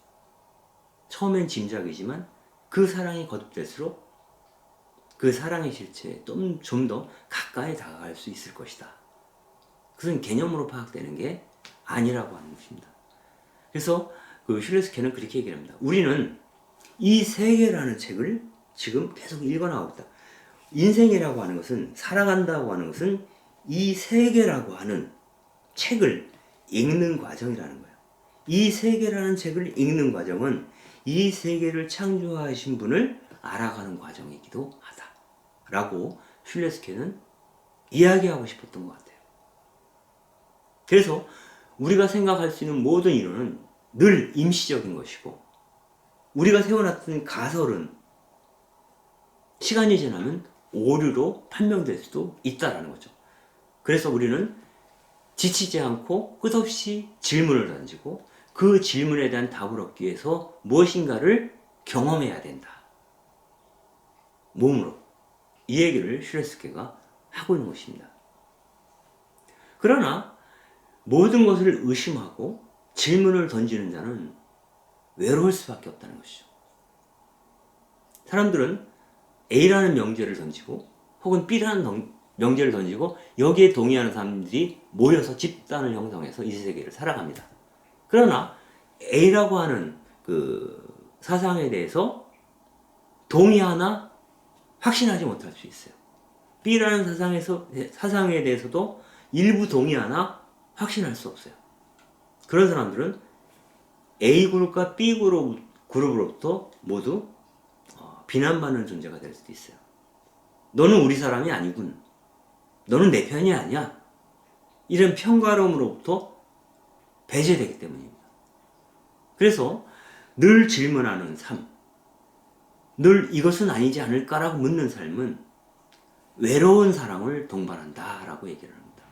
처음엔 짐작이지만 그 사랑이 거듭될수록 그 사랑의 실체에 좀 더 가까이 다가갈 수 있을 것이다. 그것은 개념으로 파악되는 게 아니라고 하는 것입니다. 그래서 슐레스케는 그렇게 얘기를 합니다. 우리는 이 세계라는 책을 지금 계속 읽어나가고 있다. 인생이라고 하는 것은, 살아간다고 하는 것은 이 세계라고 하는 책을 읽는 과정이라는 거예요. 이 세계라는 책을 읽는 과정은 이 세계를 창조하신 분을 알아가는 과정이기도 하다라고 슐레스케는 이야기하고 싶었던 것 같아요. 그래서 우리가 생각할 수 있는 모든 이론은 늘 임시적인 것이고 우리가 세워놨던 가설은 시간이 지나면 오류로 판명될 수도 있다는 거죠. 그래서 우리는 지치지 않고 끝없이 질문을 던지고 그 질문에 대한 답을 얻기 위해서 무엇인가를 경험해야 된다. 몸으로. 이 얘기를 슐레스케가 하고 있는 것입니다. 그러나 모든 것을 의심하고 질문을 던지는 자는 외로울 수밖에 없다는 것이죠. 사람들은 A라는 명제를 던지고 혹은 B라는 명제를 던지고 여기에 동의하는 사람들이 모여서 집단을 형성해서 이 세계를 살아갑니다. 그러나 A라고 하는 사상에 대해서 동의하나 확신하지 못할 수 있어요. B라는 사상에 대해서도 일부 동의하나 확신할 수 없어요. 그런 사람들은 A그룹과 B그룹으로부터 모두 비난받는 존재가 될 수도 있어요. 너는 우리 사람이 아니군. 너는 내 편이 아니야. 이런 평가로부터 배제되기 때문입니다. 그래서 늘 질문하는 삶, 늘 이것은 아니지 않을까라고 묻는 삶은 외로운 사랑을 동반한다라고 얘기를 합니다.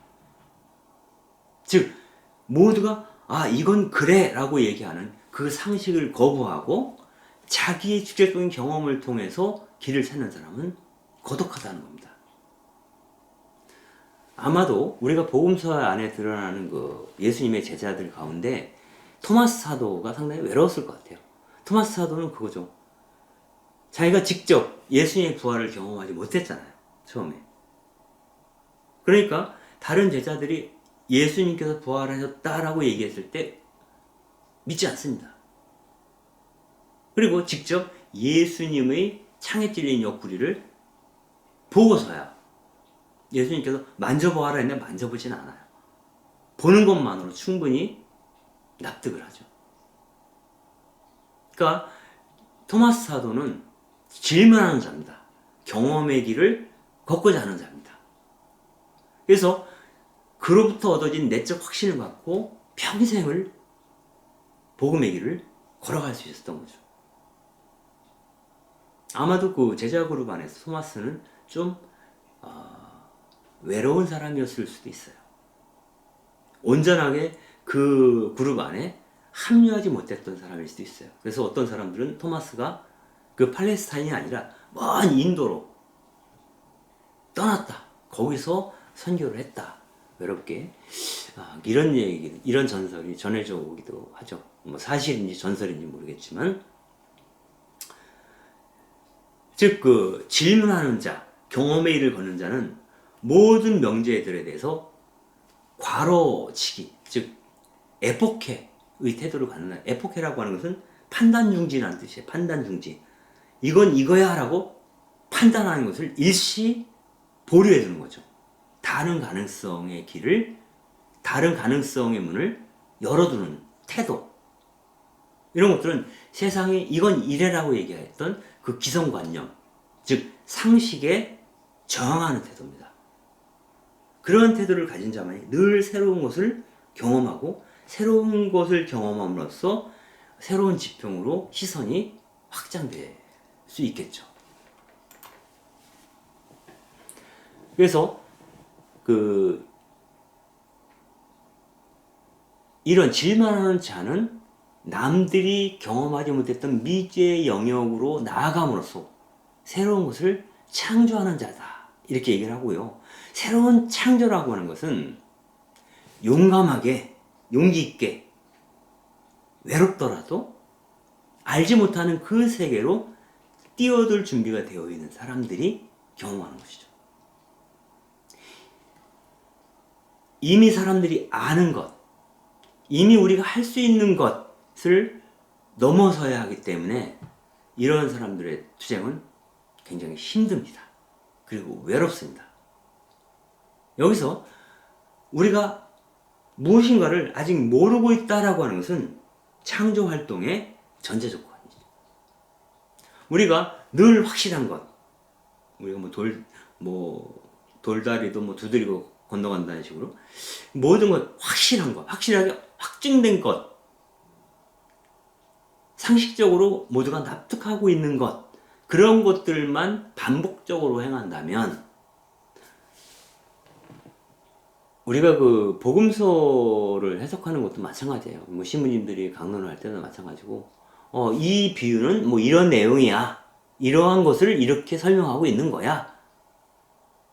즉 모두가 이건 그래 라고 얘기하는 그 상식을 거부하고 자기의 직접적인 경험을 통해서 길을 찾는 사람은 거독하다는 겁니다. 아마도 우리가 복음서 안에 드러나는 그 예수님의 제자들 가운데 토마스 사도가 상당히 외로웠을 것 같아요. 토마스 사도는 그거죠. 자기가 직접 예수님의 부활을 경험하지 못했잖아요. 처음에. 그러니까 다른 제자들이 예수님께서 부활하셨다라고 얘기했을 때 믿지 않습니다. 그리고 직접 예수님의 창에 찔린 옆구리를 보고서야 예수님께서 만져보아라 했는데 만져보진 않아요. 보는 것만으로 충분히 납득을 하죠. 그러니까 토마스 사도는 질문하는 자입니다. 경험의 길을 걷고자 하는 자입니다. 그래서 그로부터 얻어진 내적 확신을 갖고 평생을 복음의 길을 걸어갈 수 있었던 거죠. 아마도 그 제자 그룹 안에서 토마스는 좀 외로운 사람이었을 수도 있어요. 온전하게 그 그룹 안에 합류하지 못했던 사람일 수도 있어요. 그래서 어떤 사람들은 토마스가 그 팔레스타인이 아니라 먼 인도로 떠났다. 거기서 선교를 했다. 외롭게. 이런 얘기, 이런 전설이 전해져 오기도 하죠. 뭐 사실인지 전설인지 모르겠지만, 즉 그 질문하는 자, 경험의 일을 걷는 자는 모든 명제들에 대해서 괄호치기, 즉 에포케의 태도를 갖는, 에포케라고 하는 것은 판단중지라는 뜻이에요. 판단중지. 이건 이거야 라고 판단하는 것을 일시 보류해 두는 거죠. 다른 가능성의 길을, 다른 가능성의 문을 열어두는 태도. 이런 것들은 세상에 이건 이래라고 얘기했던 그 기성관념, 즉 상식에 저항하는 태도입니다. 그런 태도를 가진 자만이 늘 새로운 것을 경험하고 새로운 것을 경험함으로써 새로운 지평으로 시선이 확장될 수 있겠죠. 그래서 이런 질문하는 자는 남들이 경험하지 못했던 미지의 영역으로 나아감으로써 새로운 것을 창조하는 자다. 이렇게 얘기를 하고요. 새로운 창조라고 하는 것은 용감하게, 용기 있게, 외롭더라도 알지 못하는 그 세계로 뛰어들 준비가 되어 있는 사람들이 경험하는 것이죠. 이미 사람들이 아는 것, 이미 우리가 할 수 있는 것을 넘어서야 하기 때문에 이런 사람들의 투쟁은 굉장히 힘듭니다. 그리고 외롭습니다. 여기서 우리가 무엇인가를 아직 모르고 있다라고 하는 것은 창조 활동의 전제 조건이죠. 우리가 늘 확실한 것, 우리가 돌다리도 두드리고 건너간다는 식으로 모든 것 확실한 것, 확실하게 확증된 것, 상식적으로 모두가 납득하고 있는 것, 그런 것들만 반복적으로 행한다면 우리가 그 복음서를 해석하는 것도 마찬가지예요. 뭐 신부님들이 강론을 할 때도 마찬가지고, 이 비유는 뭐 이런 내용이야. 이러한 것을 이렇게 설명하고 있는 거야.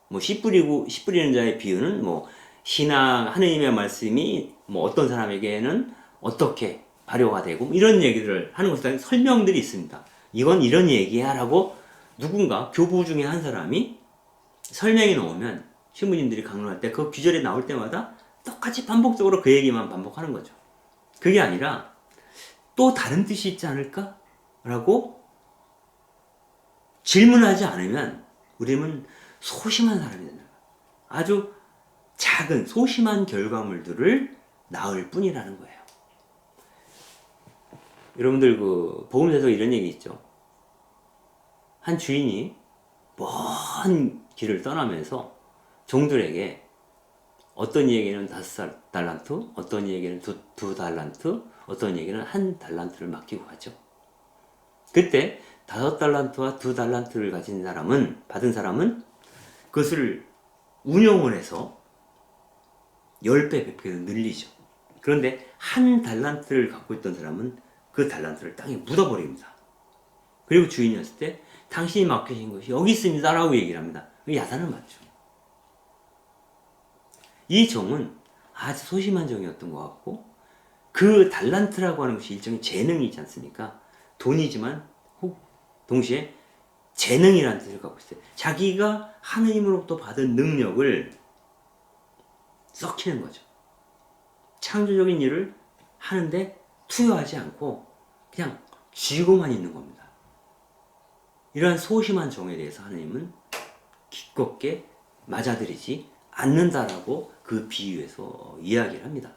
뭐 씨 뿌리는 자의 비유는 뭐 신앙, 하느님의 말씀이 뭐 어떤 사람에게는 어떻게 발효가 되고 이런 얘기들을 하는 것에 대한 설명들이 있습니다. 이건 이런 얘기야 라고 누군가 교부 중에 한 사람이 설명해 놓으면 신부님들이 강론할 때 그 귀절이 나올 때마다 똑같이 반복적으로 그 얘기만 반복하는 거죠. 그게 아니라 또 다른 뜻이 있지 않을까? 라고 질문하지 않으면 우리는 소심한 사람이 된다. 아주 작은 소심한 결과물들을 낳을 뿐이라는 거예요. 여러분들 그 복음서에서 이런 얘기 있죠. 한 주인이 먼 길을 떠나면서 종들에게 어떤 이에게는 5달란트, 어떤 이에게는 2달란트, 어떤 이에게는 1달란트를 맡기고 가죠. 그때 5달란트와 2달란트를 가진 사람은, 받은 사람은 그것을 운용을 해서 10배, 100배 늘리죠. 그런데 1달란트를 갖고 있던 사람은 그 달란트를 땅에 묻어버립니다. 그리고 주인이었을 때 당신이 맡기신 것이 여기 있습니다 라고 얘기를 합니다. 야단을 맞죠. 이 종은 아주 소심한 종이었던 것 같고, 그 달란트라고 하는 것이 일종의 재능이지 않습니까? 돈이지만 동시에 재능이라는 뜻을 갖고 있어요. 자기가 하느님으로부터 받은 능력을 썩히는 거죠. 창조적인 일을 하는데 투여하지 않고 그냥 쥐고만 있는 겁니다. 이러한 소심한 종에 대해서 하느님은 기껍게 맞아들이지 않는다라고 그 비유에서 이야기를 합니다.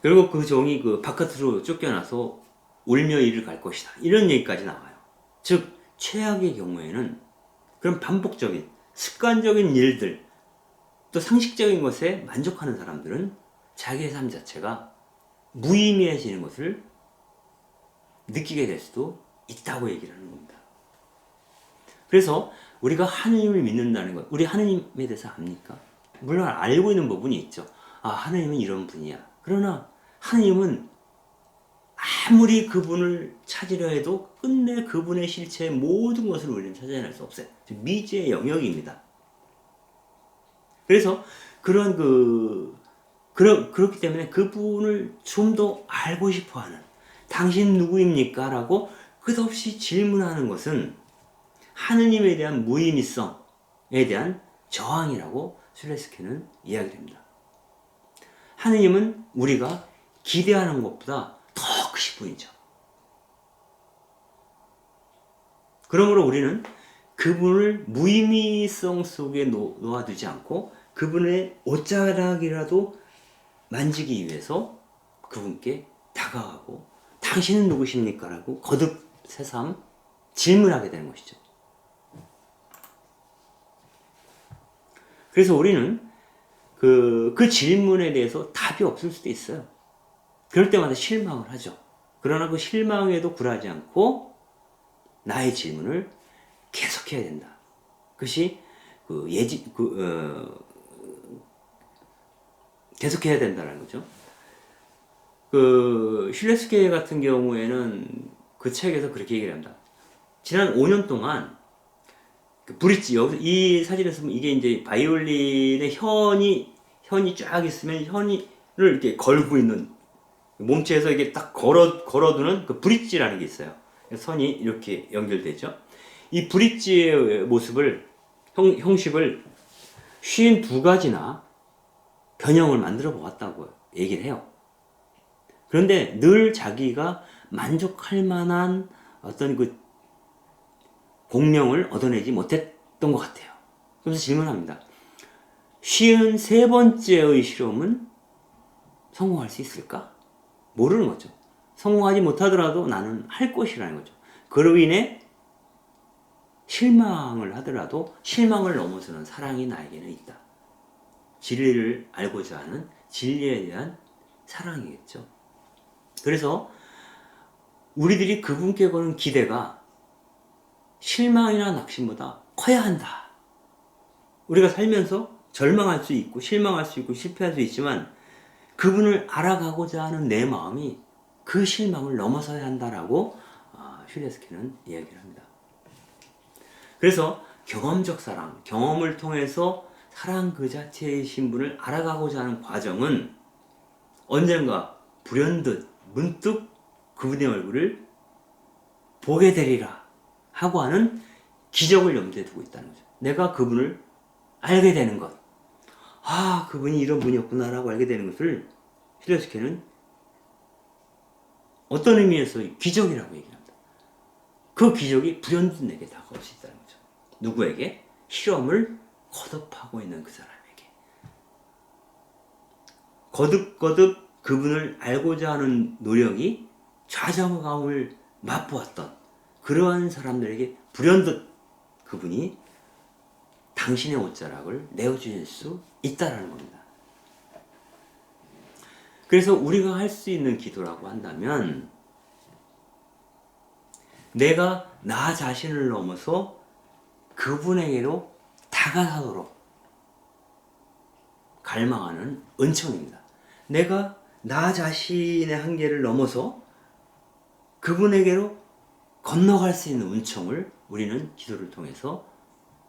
그리고 그 종이 그 바깥으로 쫓겨나서 울며 이를 갈 것이다, 이런 얘기까지 나와요. 즉 최악의 경우에는 그런 반복적인 습관적인 일들, 또 상식적인 것에 만족하는 사람들은 자기의 삶 자체가 무의미해지는 것을 느끼게 될 수도 있다고 얘기를 하는 겁니다. 그래서 우리가 하느님을 믿는다는 것, 우리 하느님에 대해서 압니까? 물론 알고 있는 부분이 있죠. 아, 하느님은 이런 분이야. 그러나 하느님은 아무리 그분을 찾으려 해도 끝내 그분의 실체의 모든 것을 우리는 찾아낼 수 없어요. 미지의 영역입니다. 그래서 그렇기 때문에 그분을 좀 더 알고 싶어 하는, 당신 누구입니까? 라고 끝없이 질문하는 것은 하느님에 대한 무의미성에 대한 저항이라고 슐레스케는 이야기를 합니다. 하느님은 우리가 기대하는 것보다 더 크신 분이죠. 그러므로 우리는 그분을 무의미성 속에 놓아두지 않고 그분의 옷자락이라도 만지기 위해서 그분께 다가가고, 당신은 누구십니까? 라고 거듭 새삼 질문하게 되는 것이죠. 그래서 우리는 그 질문에 대해서 답이 없을 수도 있어요. 그럴 때마다 실망을 하죠. 그러나 그 실망에도 굴하지 않고 나의 질문을 계속해야 된다. 그것이 계속해야 된다는 거죠. 슐레스케 같은 경우에는 그 책에서 그렇게 얘기를 합니다. 지난 5년 동안 그 브릿지, 이 사진에서 보면 이게 이제 바이올린의 현이 쫙 있으면 현이를 이렇게 걸고 있는, 몸체에서 이게 딱 걸어두는 그 브릿지라는 게 있어요. 선이 이렇게 연결되죠. 이 브릿지의 모습을, 형식을 52가지나 변형을 만들어 보았다고 얘기를 해요. 그런데 늘 자기가 만족할 만한 어떤 그 공명을 얻어내지 못했던 것 같아요. 그래서 질문합니다. 53번째의 실험은 성공할 수 있을까? 모르는 거죠. 성공하지 못하더라도 나는 할 것이라는 거죠. 그로 인해 실망을 하더라도 실망을 넘어서는 사랑이 나에게는 있다. 진리를 알고자 하는 진리에 대한 사랑이겠죠. 그래서 우리들이 그분께 거는 기대가 실망이나 낙심보다 커야 한다. 우리가 살면서 절망할 수 있고 실망할 수 있고 실패할 수 있지만 그분을 알아가고자 하는 내 마음이 그 실망을 넘어서야 한다라고 슐레스케는 이야기를 합니다. 그래서 경험적 사랑, 경험을 통해서 사랑 그 자체의 신분을 알아가고자 하는 과정은 언젠가 불현듯 문득 그분의 얼굴을 보게 되리라 하고 하는 기적을 염두에 두고 있다는 거죠. 내가 그분을 알게 되는 것, 아, 그분이 이런 분이었구나 라고 알게 되는 것을 슐레스케는 어떤 의미에서 기적이라고 얘기합니다. 그 기적이 불현듯 내게 다가올 수 있다는 거죠. 누구에게? 실험을 거듭하고 있는 그 사람에게. 거듭 그분을 알고자 하는 노력이 좌절감을 맛보았던 그러한 사람들에게 불현듯 그분이 당신의 옷자락을 내어주실 수 있다라는 겁니다. 그래서 우리가 할 수 있는 기도라고 한다면 내가 나 자신을 넘어서 그분에게로 다가가도록 갈망하는 은총입니다. 내가 나 자신의 한계를 넘어서 그분에게로 건너갈 수 있는 은총을 우리는 기도를 통해서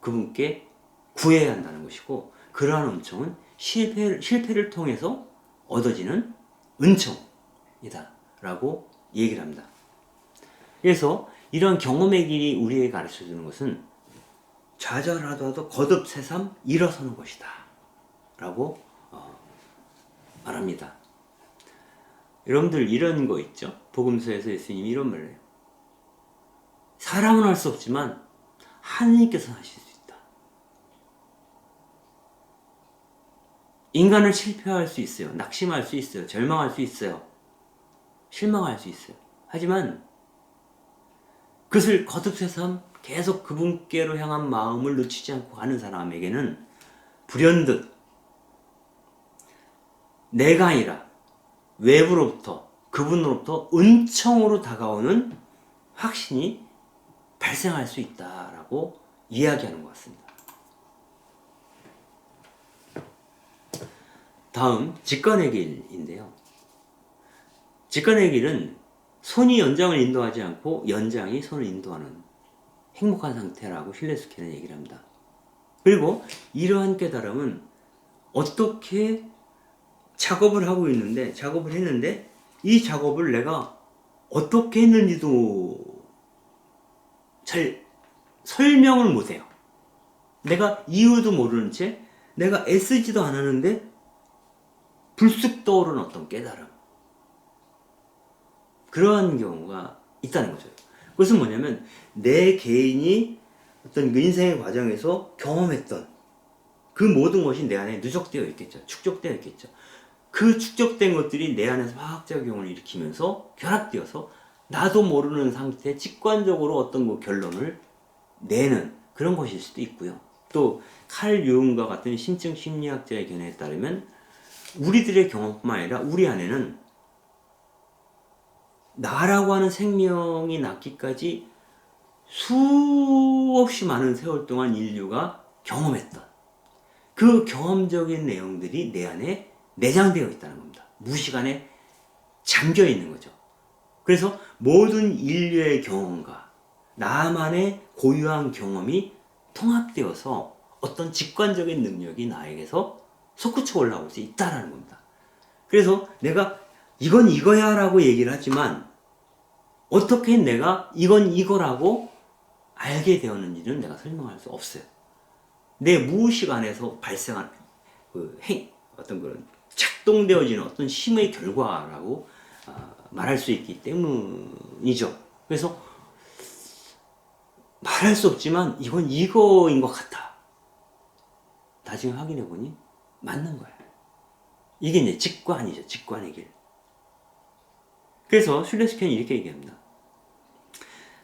그분께 구해야 한다는 것이고, 그러한 은총은 실패를 통해서 얻어지는 은총이다 라고 얘기를 합니다. 그래서 이런 경험의 길이 우리에게 가르쳐주는 것은 좌절하더라도 거듭 새삼 일어서는 것이다 라고 말합니다. 여러분들 이런 거 있죠? 복음서에서 예수님이 이런 말을 해요. 사람은 할 수 없지만 하느님께서는 하실 수 있다. 인간은 실패할 수 있어요. 낙심할 수 있어요. 절망할 수 있어요. 실망할 수 있어요. 하지만 그것을 거듭새삼 계속 그분께로 향한 마음을 놓치지 않고 가는 사람에게는 불현듯 내가 아니라 외부로부터, 그분으로부터 은총으로 다가오는 확신이 발생할 수 있다라고 이야기하는 것 같습니다. 다음 직관의 길인데요. 직관의 길은 손이 연장을 인도하지 않고 연장이 손을 인도하는 행복한 상태라고 슐레스케는 얘기를 합니다. 그리고 이러한 깨달음은 어떻게 작업을 했는데 이 작업을 내가 어떻게 했는지도 잘 설명을 못해요. 내가 이유도 모르는 채 내가 애쓰지도 않았는데 불쑥 떠오르는 어떤 깨달음, 그러한 경우가 있다는 거죠. 그것은 뭐냐면 내 개인이 어떤 그 인생의 과정에서 경험했던 그 모든 것이 내 안에 누적되어 있겠죠. 축적되어 있겠죠. 그 축적된 것들이 내 안에서 화학작용을 일으키면서 결합되어서 나도 모르는 상태에 직관적으로 어떤 그 결론을 내는 그런 것일 수도 있고요. 또 칼 유응과 같은 심층 심리학자의 견해에 따르면 우리들의 경험뿐만 아니라 우리 안에는 나라고 하는 생명이 낳기까지 수없이 많은 세월 동안 인류가 경험했던 그 경험적인 내용들이 내 안에 내장되어 있다는 겁니다. 무시간에 잠겨 있는 거죠. 그래서 모든 인류의 경험과 나만의 고유한 경험이 통합되어서 어떤 직관적인 능력이 나에게서 솟구쳐 올라올 수 있다는 겁니다. 그래서 내가 이건 이거야 라고 얘기를 하지만 어떻게 내가 이건 이거라고 알게 되었는지는 내가 설명할 수 없어요. 내 무의식 안에서 발생한 어떤 그런 작동되어지는 어떤 힘의 결과라고 말할 수 있기 때문이죠. 그래서 말할 수 없지만 이건 이거인 것 같아. 나중에 확인해 보니 맞는 거야. 이게 이제 직관이죠. 직관의 길. 그래서 슐레스케는 이렇게 얘기합니다.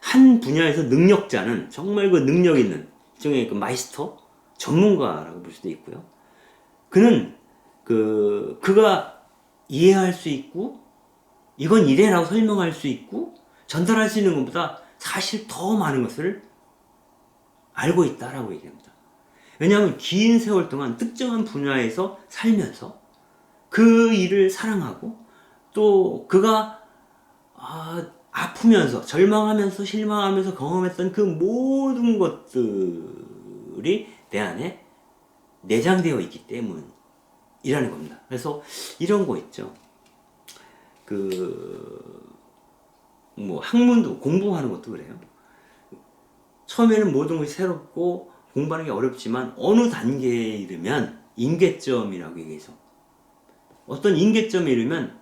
한 분야에서 능력자는 정말 그 능력 있는 일종의 그 마이스터, 전문가라고 볼 수도 있고요. 그는 그가 이해할 수 있고 이건 이래라고 설명할 수 있고 전달할 수 있는 것보다 사실 더 많은 것을 알고 있다라고 얘기합니다. 왜냐하면 긴 세월 동안 특정한 분야에서 살면서 그 일을 사랑하고 또 그가 아프면서 절망하면서 실망하면서 경험했던 그 모든 것들이 내 안에 내장되어 있기 때문이라는 겁니다. 그래서 이런 거 있죠. 학문도 공부하는 것도 그래요. 처음에는 모든 것이 새롭고 공부하는 게 어렵지만 어느 단계에 이르면 임계점이라고 얘기해서 어떤 임계점에 이르면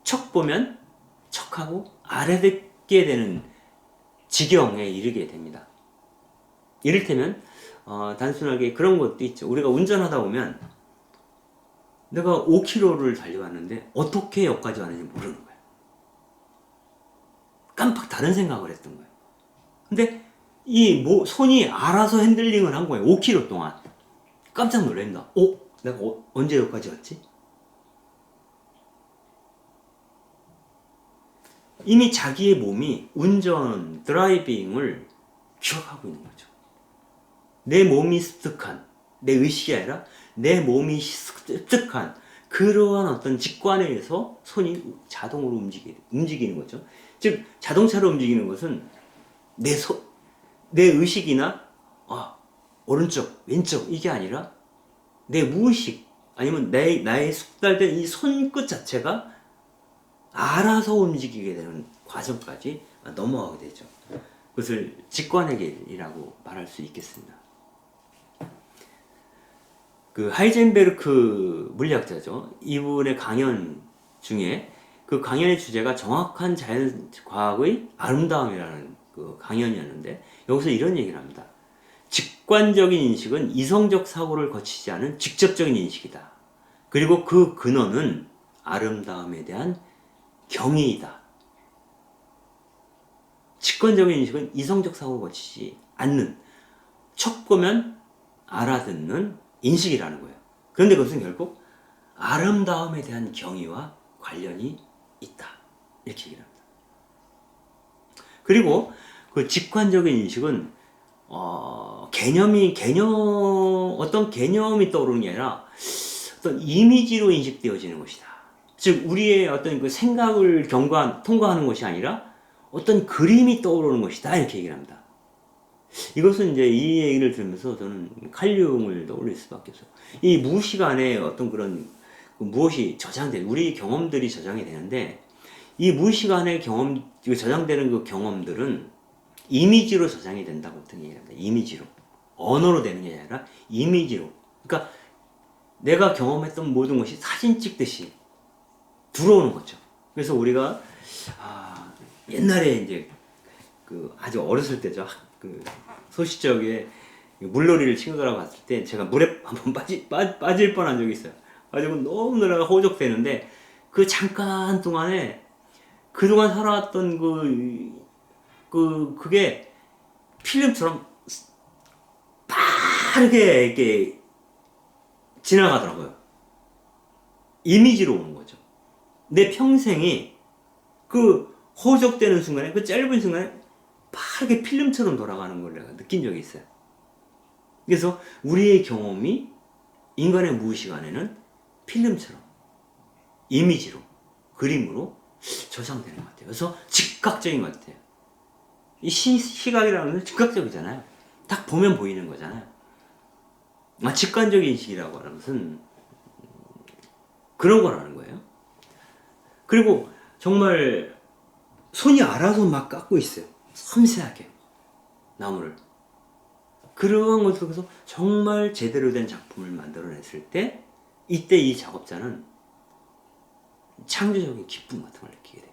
척 보면 척하고 아래듣게 되는 지경에 이르게 됩니다. 이를테면 단순하게 그런 것도 있죠. 우리가 운전하다 보면 내가 5km를 달려왔는데 어떻게 여기까지 왔는지 모르는 거예요. 깜빡 다른 생각을 했던 거예요. 근데 손이 알아서 핸들링을 한 거예요. 5km 동안. 깜짝 놀랍니다. 내가 언제 여기까지 왔지? 이미 자기의 몸이 운전, 드라이빙을 기억하고 있는 거죠. 내 몸이 습득한, 내 의식이 아니라 내 몸이 습득한 그러한 어떤 직관에 의해서 손이 자동으로 움직이는 거죠. 즉 자동차로 움직이는 것은 내 의식이나 오른쪽, 왼쪽 이게 아니라 내 무의식 아니면 나의 숙달된 이 손끝 자체가 알아서 움직이게 되는 과정까지 넘어가게 되죠. 그것을 직관의 길이라고 말할 수 있겠습니다. 그 하이젠베르크 물리학자죠. 이분의 강연 중에 그 강연의 주제가 정확한 자연과학의 아름다움이라는 그 강연이었는데 여기서 이런 얘기를 합니다. 직관적인 인식은 이성적 사고를 거치지 않은 직접적인 인식이다. 그리고 그 근원은 아름다움에 대한 경의이다. 직관적인 인식은 이성적 사고를 거치지 않는 척 보면 알아듣는 인식이라는 거예요. 그런데 그것은 결국 아름다움에 대한 경의와 관련이 있다. 이렇게 얘기를 합니다. 그리고 그 직관적인 인식은 어떤 개념이 떠오르는 게 아니라 어떤 이미지로 인식되어지는 것이다. 즉, 우리의 어떤 그 생각을 통과하는 것이 아니라 어떤 그림이 떠오르는 것이다. 이렇게 얘기를 합니다. 이것은 이제 이 얘기를 들으면서 저는 칼융을 떠올릴 수밖에 없어요. 이 무의식안에 어떤 그런 무엇이 우리 경험들이 저장이 되는데 이 무의식안에 저장되는 그 경험들은 이미지로 저장이 된다고 어떤 얘기를 합니다. 이미지로. 언어로 되는 게 아니라 이미지로. 그러니까 내가 경험했던 모든 것이 사진 찍듯이 들어오는 거죠. 그래서 우리가 옛날에 이제 그 아주 어렸을 때죠. 그 소시적에 물놀이를 친구들하고 갔을 때 제가 물에 한번 빠질 뻔한 적이 있어요. 가지고 너무나 호적되는데 그 잠깐 동안에 그동안 살아왔던 그게 필름처럼 빠르게 이렇게 지나가더라고요. 이미지로 오는 거죠. 내 평생이 그 호적되는 순간에, 그 짧은 순간에 빠르게 필름처럼 돌아가는 걸 내가 느낀 적이 있어요. 그래서 우리의 경험이 인간의 무의식 안에는 필름처럼, 이미지로, 그림으로 저장되는 것 같아요. 그래서 즉각적인 것 같아요. 이 시각이라는 건 즉각적이잖아요. 딱 보면 보이는 거잖아요. 직관적인 인식이라고 하는 것은 그런 거라는 거예요. 그리고 정말 손이 알아서 막 깎고 있어요. 섬세하게 나무를. 그러한 것을 통해서 정말 제대로 된 작품을 만들어냈을 때 이때 이 작업자는 창조적인 기쁨 같은 걸 느끼게 돼요.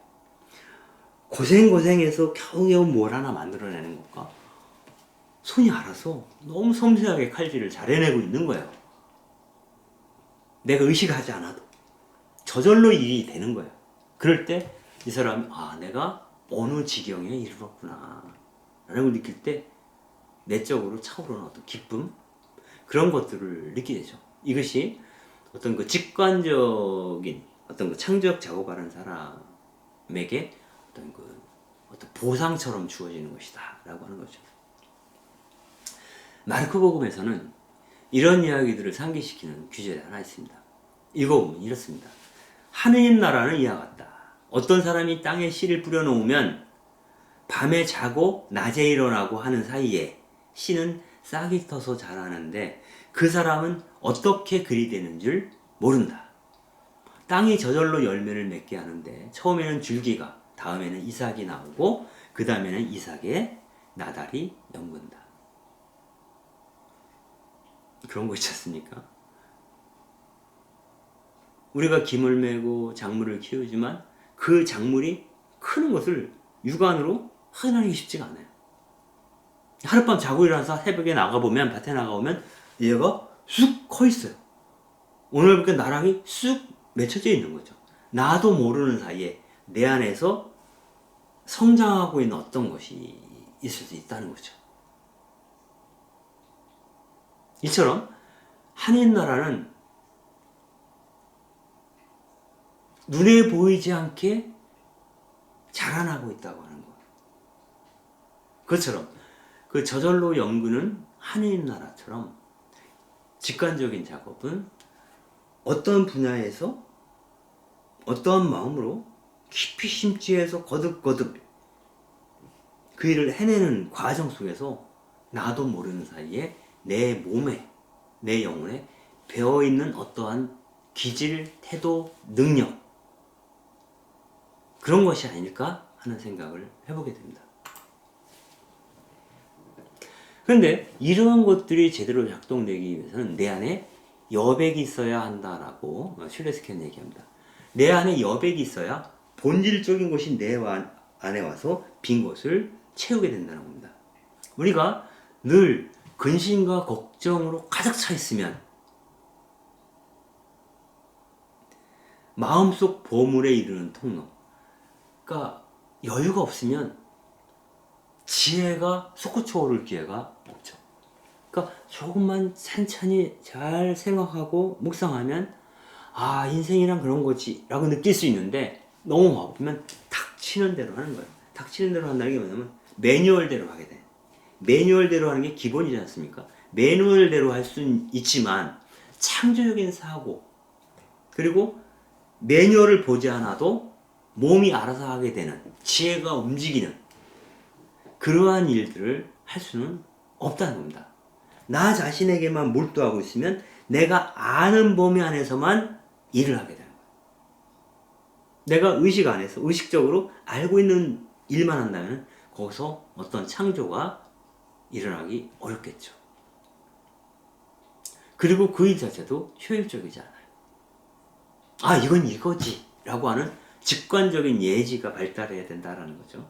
고생해서 겨우겨우 뭘 하나 만들어내는 것과 손이 알아서 너무 섬세하게 칼질을 잘 해내고 있는 거예요. 내가 의식하지 않아도 저절로 일이 되는 거예요. 그럴 때 이 사람이 내가 어느 지경에 이르렀구나 라는 걸 느낄 때 내적으로 차오르는 어떤 기쁨, 그런 것들을 느끼게 되죠. 이것이 어떤 그 직관적인 어떤 그 창조적 작업을 하는 사람에게 어떤 보상처럼 주어지는 것이다 라고 하는 거죠. 마르코복음에서는 이런 이야기들을 상기시키는 규제가 하나 있습니다. 읽어보면 이렇습니다. 하느님 나라는 이와 같다. 어떤 사람이 땅에 씨를 뿌려놓으면 밤에 자고 낮에 일어나고 하는 사이에 씨는 싹이 터서 자라는데 그 사람은 어떻게 그리 되는 줄 모른다. 땅이 저절로 열매를 맺게 하는데 처음에는 줄기가, 다음에는 이삭이 나오고 그 다음에는 이삭에 나달이 연근다. 그런 거 있지 않습니까? 우리가 김을 메고 작물을 키우지만 그 작물이 크는 것을 육안으로 확인하기 쉽지가 않아요. 하룻밤 자고 일어나서 새벽에 나가보면, 밭에 나가보면 얘가 쑥 커 있어요. 오늘부터 나락이 쑥 맺혀져 있는 거죠. 나도 모르는 사이에 내 안에서 성장하고 있는 어떤 것이 있을 수 있다는 거죠. 이처럼 하나님 나라는 눈에 보이지 않게 자라나고 있다고 하는 거예요. 그것처럼 그 저절로 연근은 하나님 나라처럼 직관적인 작업은 어떤 분야에서 어떠한 마음으로 깊이 심취해서 거듭거듭 그 일을 해내는 과정 속에서 나도 모르는 사이에 내 몸에, 내 영혼에 배어있는 어떠한 기질, 태도, 능력, 그런 것이 아닐까 하는 생각을 해보게 됩니다. 그런데 이러한 것들이 제대로 작동되기 위해서는 내 안에 여백이 있어야 한다라고 슐레스케는 얘기합니다. 내 안에 여백이 있어야 본질적인 것이 내 안에 와서 빈 것을 채우게 된다는 겁니다. 우리가 늘 근심과 걱정으로 가득 차 있으면 마음속 보물에 이르는 통로, 그러니까 여유가 없으면 지혜가 솟구쳐 오를 기회가 없죠. 그러니까 조금만 천천히 잘 생각하고 묵상하면 아, 인생이란 그런 거지 라고 느낄 수 있는데 너무 바쁘면 닥치는 대로 하는 거예요. 닥치는 대로 한다는 게 뭐냐면 매뉴얼대로 하게 돼. 매뉴얼대로 하는 게 기본이지 않습니까? 매뉴얼대로 할 수는 있지만 창조적인 사고, 그리고 매뉴얼을 보지 않아도 몸이 알아서 하게 되는, 지혜가 움직이는 그러한 일들을 할 수는 없다는 겁니다. 나 자신에게만 몰두하고 있으면 내가 아는 범위 안에서만 일을 하게 되는 거예요. 내가 의식 안에서 의식적으로 알고 있는 일만 한다면 거기서 어떤 창조가 일어나기 어렵겠죠. 그리고 그 일 자체도 효율적이지 않아요. 아, 이건 이거지 라고 하는 직관적인 예지가 발달해야 된다는 거죠.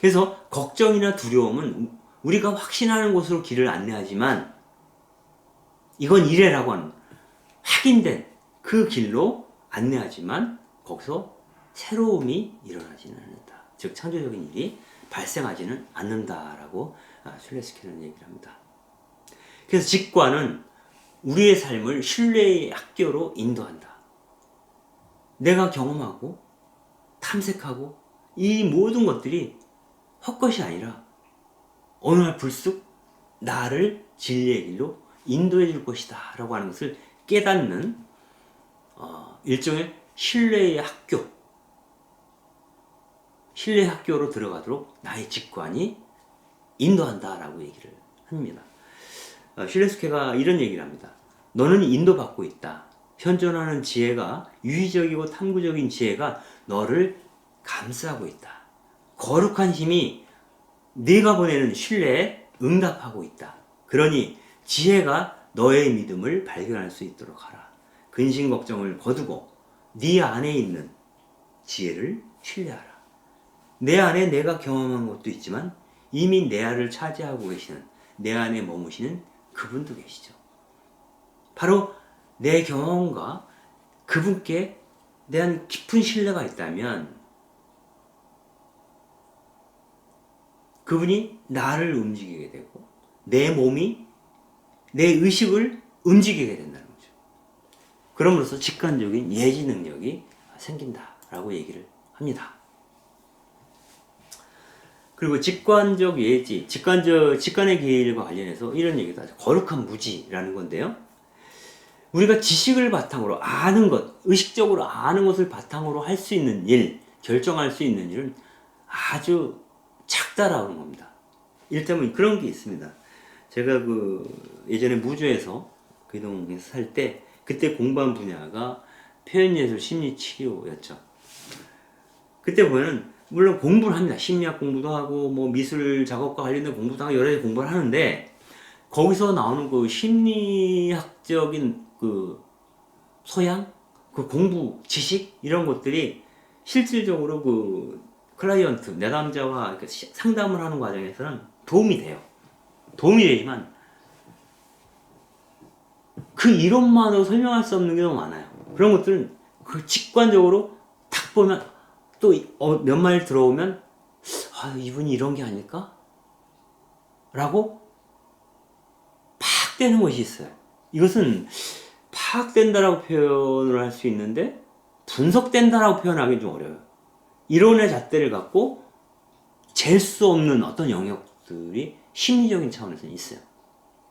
그래서 걱정이나 두려움은 우리가 확신하는 곳으로 길을 안내하지만 이건 이래라고 하는 확인된 그 길로 안내하지만 거기서 새로움이 일어나지는 않는다. 즉 창조적인 일이 발생하지는 않는다라고 슐레스케는 얘기를 합니다. 그래서 직관은 우리의 삶을 신뢰의 학교로 인도한다. 내가 경험하고 탐색하고 이 모든 것들이 헛것이 아니라 어느 날 불쑥 나를 진리의 길로 인도해 줄 것이다 라고 하는 것을 깨닫는 일종의 신뢰의 학교, 신뢰의 학교로 들어가도록 나의 직관이 인도한다 라고 얘기를 합니다. 슐레스케가 이런 얘기를 합니다. 너는 인도받고 있다. 현존하는 지혜가, 유의적이고 탐구적인 지혜가 너를 감싸고 있다. 거룩한 힘이 네가 보내는 신뢰에 응답하고 있다. 그러니 지혜가 너의 믿음을 발견할 수 있도록 하라. 근심 걱정을 거두고 네 안에 있는 지혜를 신뢰하라. 내 안에 내가 경험한 것도 있지만 이미 내 안을 차지하고 계시는, 내 안에 머무시는 그분도 계시죠. 바로 내 경험과 그분께 대한 깊은 신뢰가 있다면 그분이 나를 움직이게 되고 내 몸이 내 의식을 움직이게 된다는 거죠. 그럼으로써 직관적인 예지 능력이 생긴다라고 얘기를 합니다. 그리고 직관적 예지, 직관의 길과 관련해서 이런 얘기도 하죠. 거룩한 무지라는 건데요. 우리가 지식을 바탕으로 아는 것, 의식적으로 아는 것을 바탕으로 할 수 있는 일, 결정할 수 있는 일은 아주 작다라는 겁니다. 일테면 그런 게 있습니다. 제가 예전에 무주에서 이동에서 살 때 그때 공부한 분야가 표현예술 심리치료였죠. 그때 보면은 물론 공부를 합니다. 심리학 공부도 하고 뭐 미술 작업과 관련된 공부도 하고 여러 가지 공부를 하는데 거기서 나오는 그 심리학적인 그 소양, 그 공부 지식 이런 것들이 실질적으로 그 클라이언트 내담자와 상담을 하는 과정에서는 도움이 돼요. 도움이 되지만 그 이론만으로 설명할 수 없는 게 너무 많아요. 그런 것들은 그 직관적으로 탁 보면 또 몇 마디 들어오면 아, 이분이 이런 게 아닐까? 라고 파악되는 것이 있어요. 이것은 파악된다라고 표현을 할 수 있는데 분석된다라고 표현하기 좀 어려워요. 이론의 잣대를 갖고 잴 수 없는 어떤 영역들이 심리적인 차원에서는 있어요.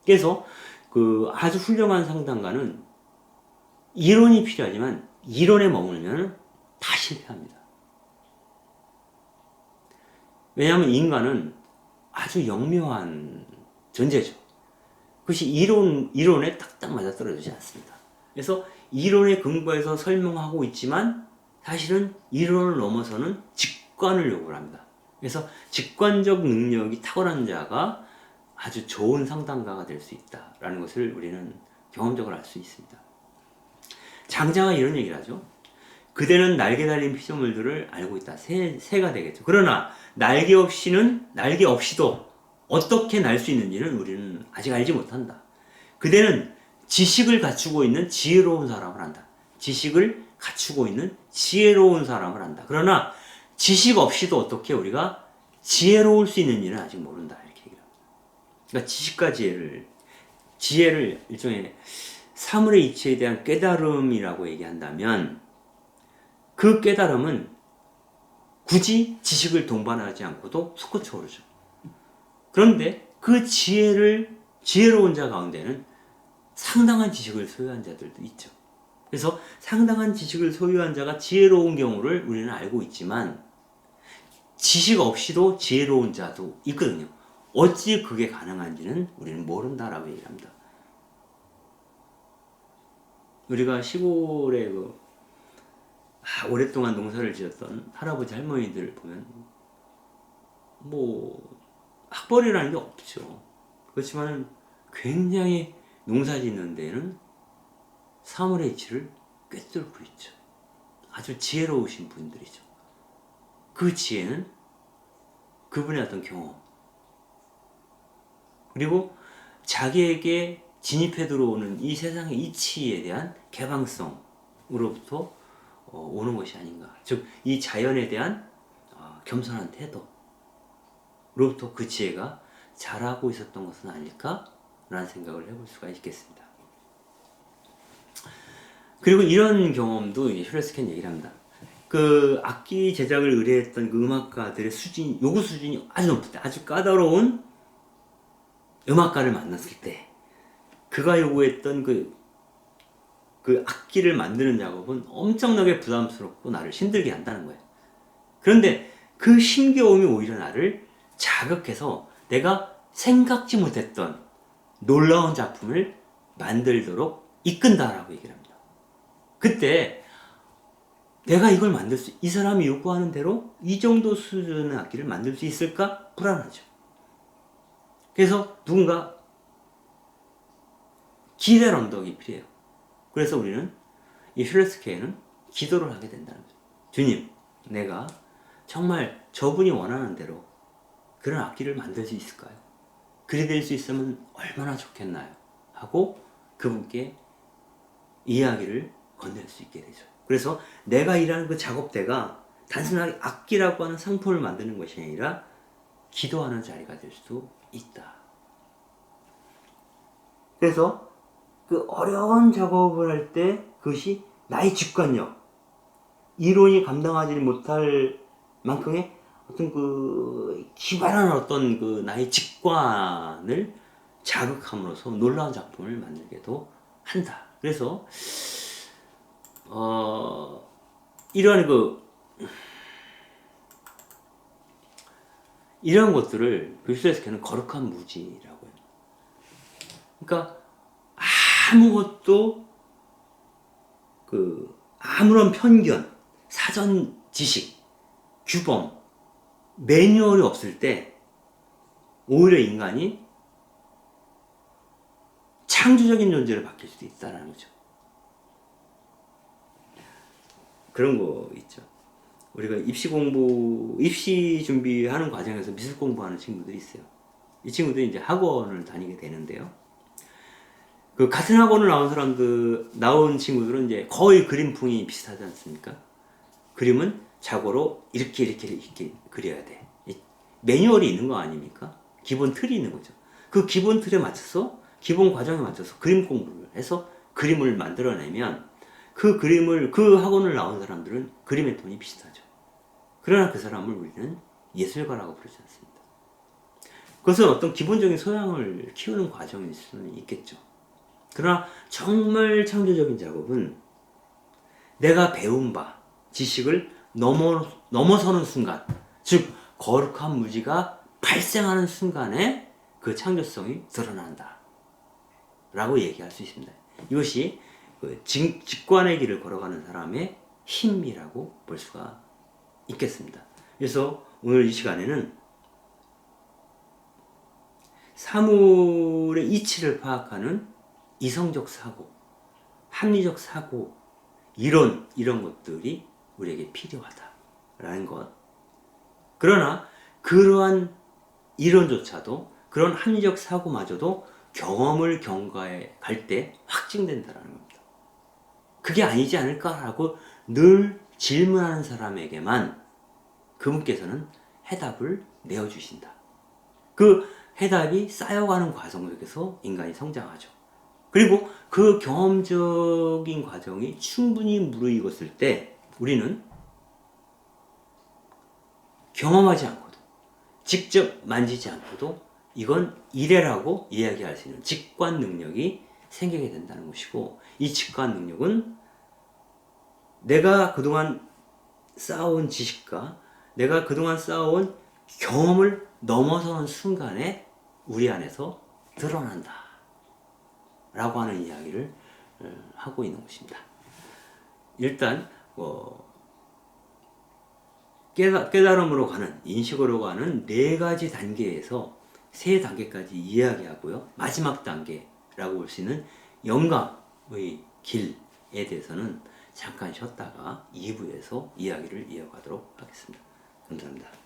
그래서 그 아주 훌륭한 상담가는 이론이 필요하지만 이론에 머물면 다 실패합니다. 왜냐하면 인간은 아주 영묘한 존재죠. 그것이 이론에 딱딱 맞아떨어지지 않습니다. 그래서 이론에 근거해서 설명하고 있지만 사실은 이론을 넘어서는 직관을 요구를 합니다. 그래서 직관적 능력이 탁월한 자가 아주 좋은 상담가가 될 수 있다라는 것을 우리는 경험적으로 알 수 있습니다. 장자가 이런 얘기를 하죠. 그대는 날개 달린 피조물들을 알고 있다. 새가 되겠죠. 그러나 날개 없이도 어떻게 날 수 있는지는 우리는 아직 알지 못한다. 그대는 지식을 갖추고 있는 지혜로운 사람을 안다. 지식을 갖추고 있는 지혜로운 사람을 안다. 그러나 지식 없이도 어떻게 우리가 지혜로울 수 있는지는 아직 모른다. 이렇게 얘기합니다. 그러니까 지식과 지혜를 일종의 사물의 이치에 대한 깨달음이라고 얘기한다면 그 깨달음은 굳이 지식을 동반하지 않고도 솟구쳐 오르죠. 그런데 그 지혜로운 자 가운데는 상당한 지식을 소유한 자들도 있죠. 그래서 상당한 지식을 소유한 자가 지혜로운 경우를 우리는 알고 있지만 지식 없이도 지혜로운 자도 있거든요. 어찌 그게 가능한지는 우리는 모른다라고 얘기합니다. 우리가 시골에 오랫동안 농사를 지었던 할아버지 할머니들 보면 학벌이라는 게 없죠. 그렇지만 굉장히 농사 짓는 데는 사물의 이치를 꿰뚫고 있죠. 아주 지혜로우신 분들이죠. 그 지혜는 그분의 어떤 경험 그리고 자기에게 진입해 들어오는 이 세상의 이치에 대한 개방성으로부터 오는 것이 아닌가. 즉, 이 자연에 대한 겸손한 태도로부터 그 지혜가 자라고 있었던 것은 아닐까라는 생각을 해볼 수가 있겠습니다. 그리고 이런 경험도 슐레스켄 얘기를 합니다. 그 악기 제작을 의뢰했던 그 음악가들의 요구 수준이 아주 높을 때, 아주 까다로운 음악가를 만났을 때, 그가 요구했던 그 악기를 만드는 작업은 엄청나게 부담스럽고 나를 힘들게 한다는 거예요. 그런데 그 힘겨움이 오히려 나를 자극해서 내가 생각지 못했던 놀라운 작품을 만들도록 이끈다라고 얘기를 합니다. 그때 내가 이걸 이 사람이 요구하는 대로 이 정도 수준의 악기를 만들 수 있을까? 불안하죠. 그래서 누군가 기대의 언덕이 필요해요. 그래서 우리는 이 슐레스케는 기도를 하게 된다는 거죠. 주님, 내가 정말 저분이 원하는 대로 그런 악기를 만들 수 있을까요? 그리 될 수 있으면 얼마나 좋겠나요? 하고 그분께 이야기를 건넬 수 있게 되죠. 그래서 내가 일하는 그 작업대가 단순하게 악기라고 하는 상품을 만드는 것이 아니라 기도하는 자리가 될 수도 있다. 그래서 그 어려운 작업을 할 때 그것이 나의 직관력, 이론이 감당하지 못할 만큼의 어떤 그 기발한 어떤 그 나의 직관을 자극함으로써 놀라운 작품을 만들게도 한다. 그래서 이러한 이런 것들을 슐레스케는 거룩한 무지라고 해요. 그러니까 아무것도 아무런 편견, 사전 지식, 규범, 매뉴얼이 없을 때 오히려 인간이 창조적인 존재로 바뀔 수도 있다는 거죠. 그런 거 있죠. 우리가 입시 준비하는 과정에서 미술 공부하는 친구들이 있어요. 이 친구들이 이제 학원을 다니게 되는데요. 그 같은 학원을 나온 친구들은 이제 거의 그림풍이 비슷하지 않습니까? 그림은 자고로 이렇게 그려야 돼. 매뉴얼이 있는 거 아닙니까? 기본 틀이 있는 거죠. 그 기본 틀에 맞춰서, 기본 과정에 맞춰서 그림 공부를 해서 그림을 만들어내면 그 학원을 나온 사람들은 그림의 톤이 비슷하죠. 그러나 그 사람을 우리는 예술가라고 부르지 않습니다. 그것은 어떤 기본적인 소양을 키우는 과정일 수는 있겠죠. 그러나 정말 창조적인 작업은 내가 배운 바, 지식을 넘어서는 순간, 즉 거룩한 무지가 발생하는 순간에 그 창조성이 드러난다 라고 얘기할 수 있습니다. 이것이 그 직관의 길을 걸어가는 사람의 힘이라고 볼 수가 있겠습니다. 그래서 오늘 이 시간에는 사물의 이치를 파악하는 이성적 사고, 합리적 사고, 이런 것들이 우리에게 필요하다라는 것. 그러나 그러한 이론조차도, 그런 합리적 사고마저도 경험을 경과해 갈 때 확증된다는 겁니다. 그게 아니지 않을까라고 늘 질문하는 사람에게만 그분께서는 해답을 내어주신다. 그 해답이 쌓여가는 과정 속에서 인간이 성장하죠. 그리고 그 경험적인 과정이 충분히 무르익었을 때 우리는 경험하지 않고도, 직접 만지지 않고도 이건 이래라고 이야기할 수 있는 직관 능력이 생기게 된다는 것이고, 이 직관 능력은 내가 그동안 쌓아온 지식과 내가 그동안 쌓아온 경험을 넘어서는 순간에 우리 안에서 드러난다 라고 하는 이야기를 하고 있는 것입니다. 일단 깨달음으로 가는, 인식으로 가는 4가지 단계에서 3단계까지 이야기하고요. 마지막 단계라고 볼 수 있는 영감의 길에 대해서는 잠깐 쉬었다가 2부에서 이야기를 이어가도록 하겠습니다. 감사합니다.